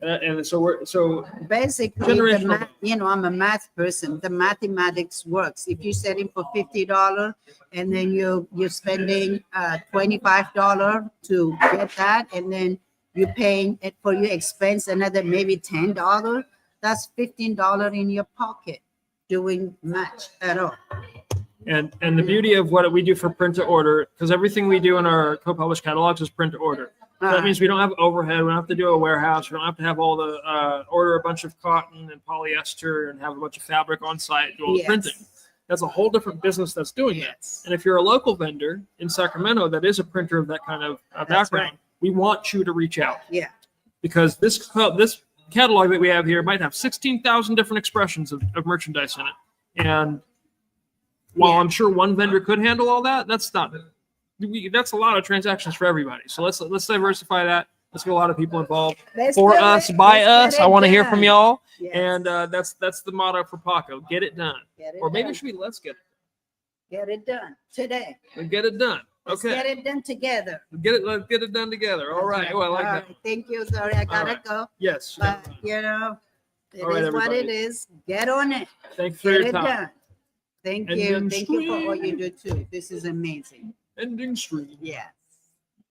Speaker 1: And so
Speaker 2: basically, I'm a math person. The mathematics works. If you're selling for $50 and then you're spending $25 to get that, and then you're paying it for your expense another maybe $10, that's $15 in your pocket doing much at all.
Speaker 1: And the beauty of what we do for print to order, because everything we do in our co-published catalogs is print to order. So that means we don't have overhead. We don't have to do a warehouse. We don't have to have all the order a bunch of cotton and polyester and have a bunch of fabric on site, do all the printing. That's a whole different business that's doing that. And if you're a local vendor in Sacramento that is a printer of that kind of background, we want you to reach out.
Speaker 2: Yeah.
Speaker 1: Because this catalog that we have here might have 16,000 different expressions of merchandise in it. And while I'm sure one vendor could handle all that, that's a lot of transactions for everybody. So let's diversify that. Let's get a lot of people involved. For us, by us. I want to hear from y'all. Yes. And that's the motto for PAUCA. Get it done. Or maybe it should be let's get it.
Speaker 2: Get it done today.
Speaker 1: Get it done.
Speaker 2: Okay. Let's get it done together.
Speaker 1: Let's get it done together. All right. Oh, I like that.
Speaker 2: Thank you. Sorry, I gotta go.
Speaker 1: Yes.
Speaker 2: But it is what it is. Get on it.
Speaker 1: Thanks for your time.
Speaker 2: Done. Thank you. Thank you for all you do too. This is amazing.
Speaker 1: Ending stream.
Speaker 2: Yeah.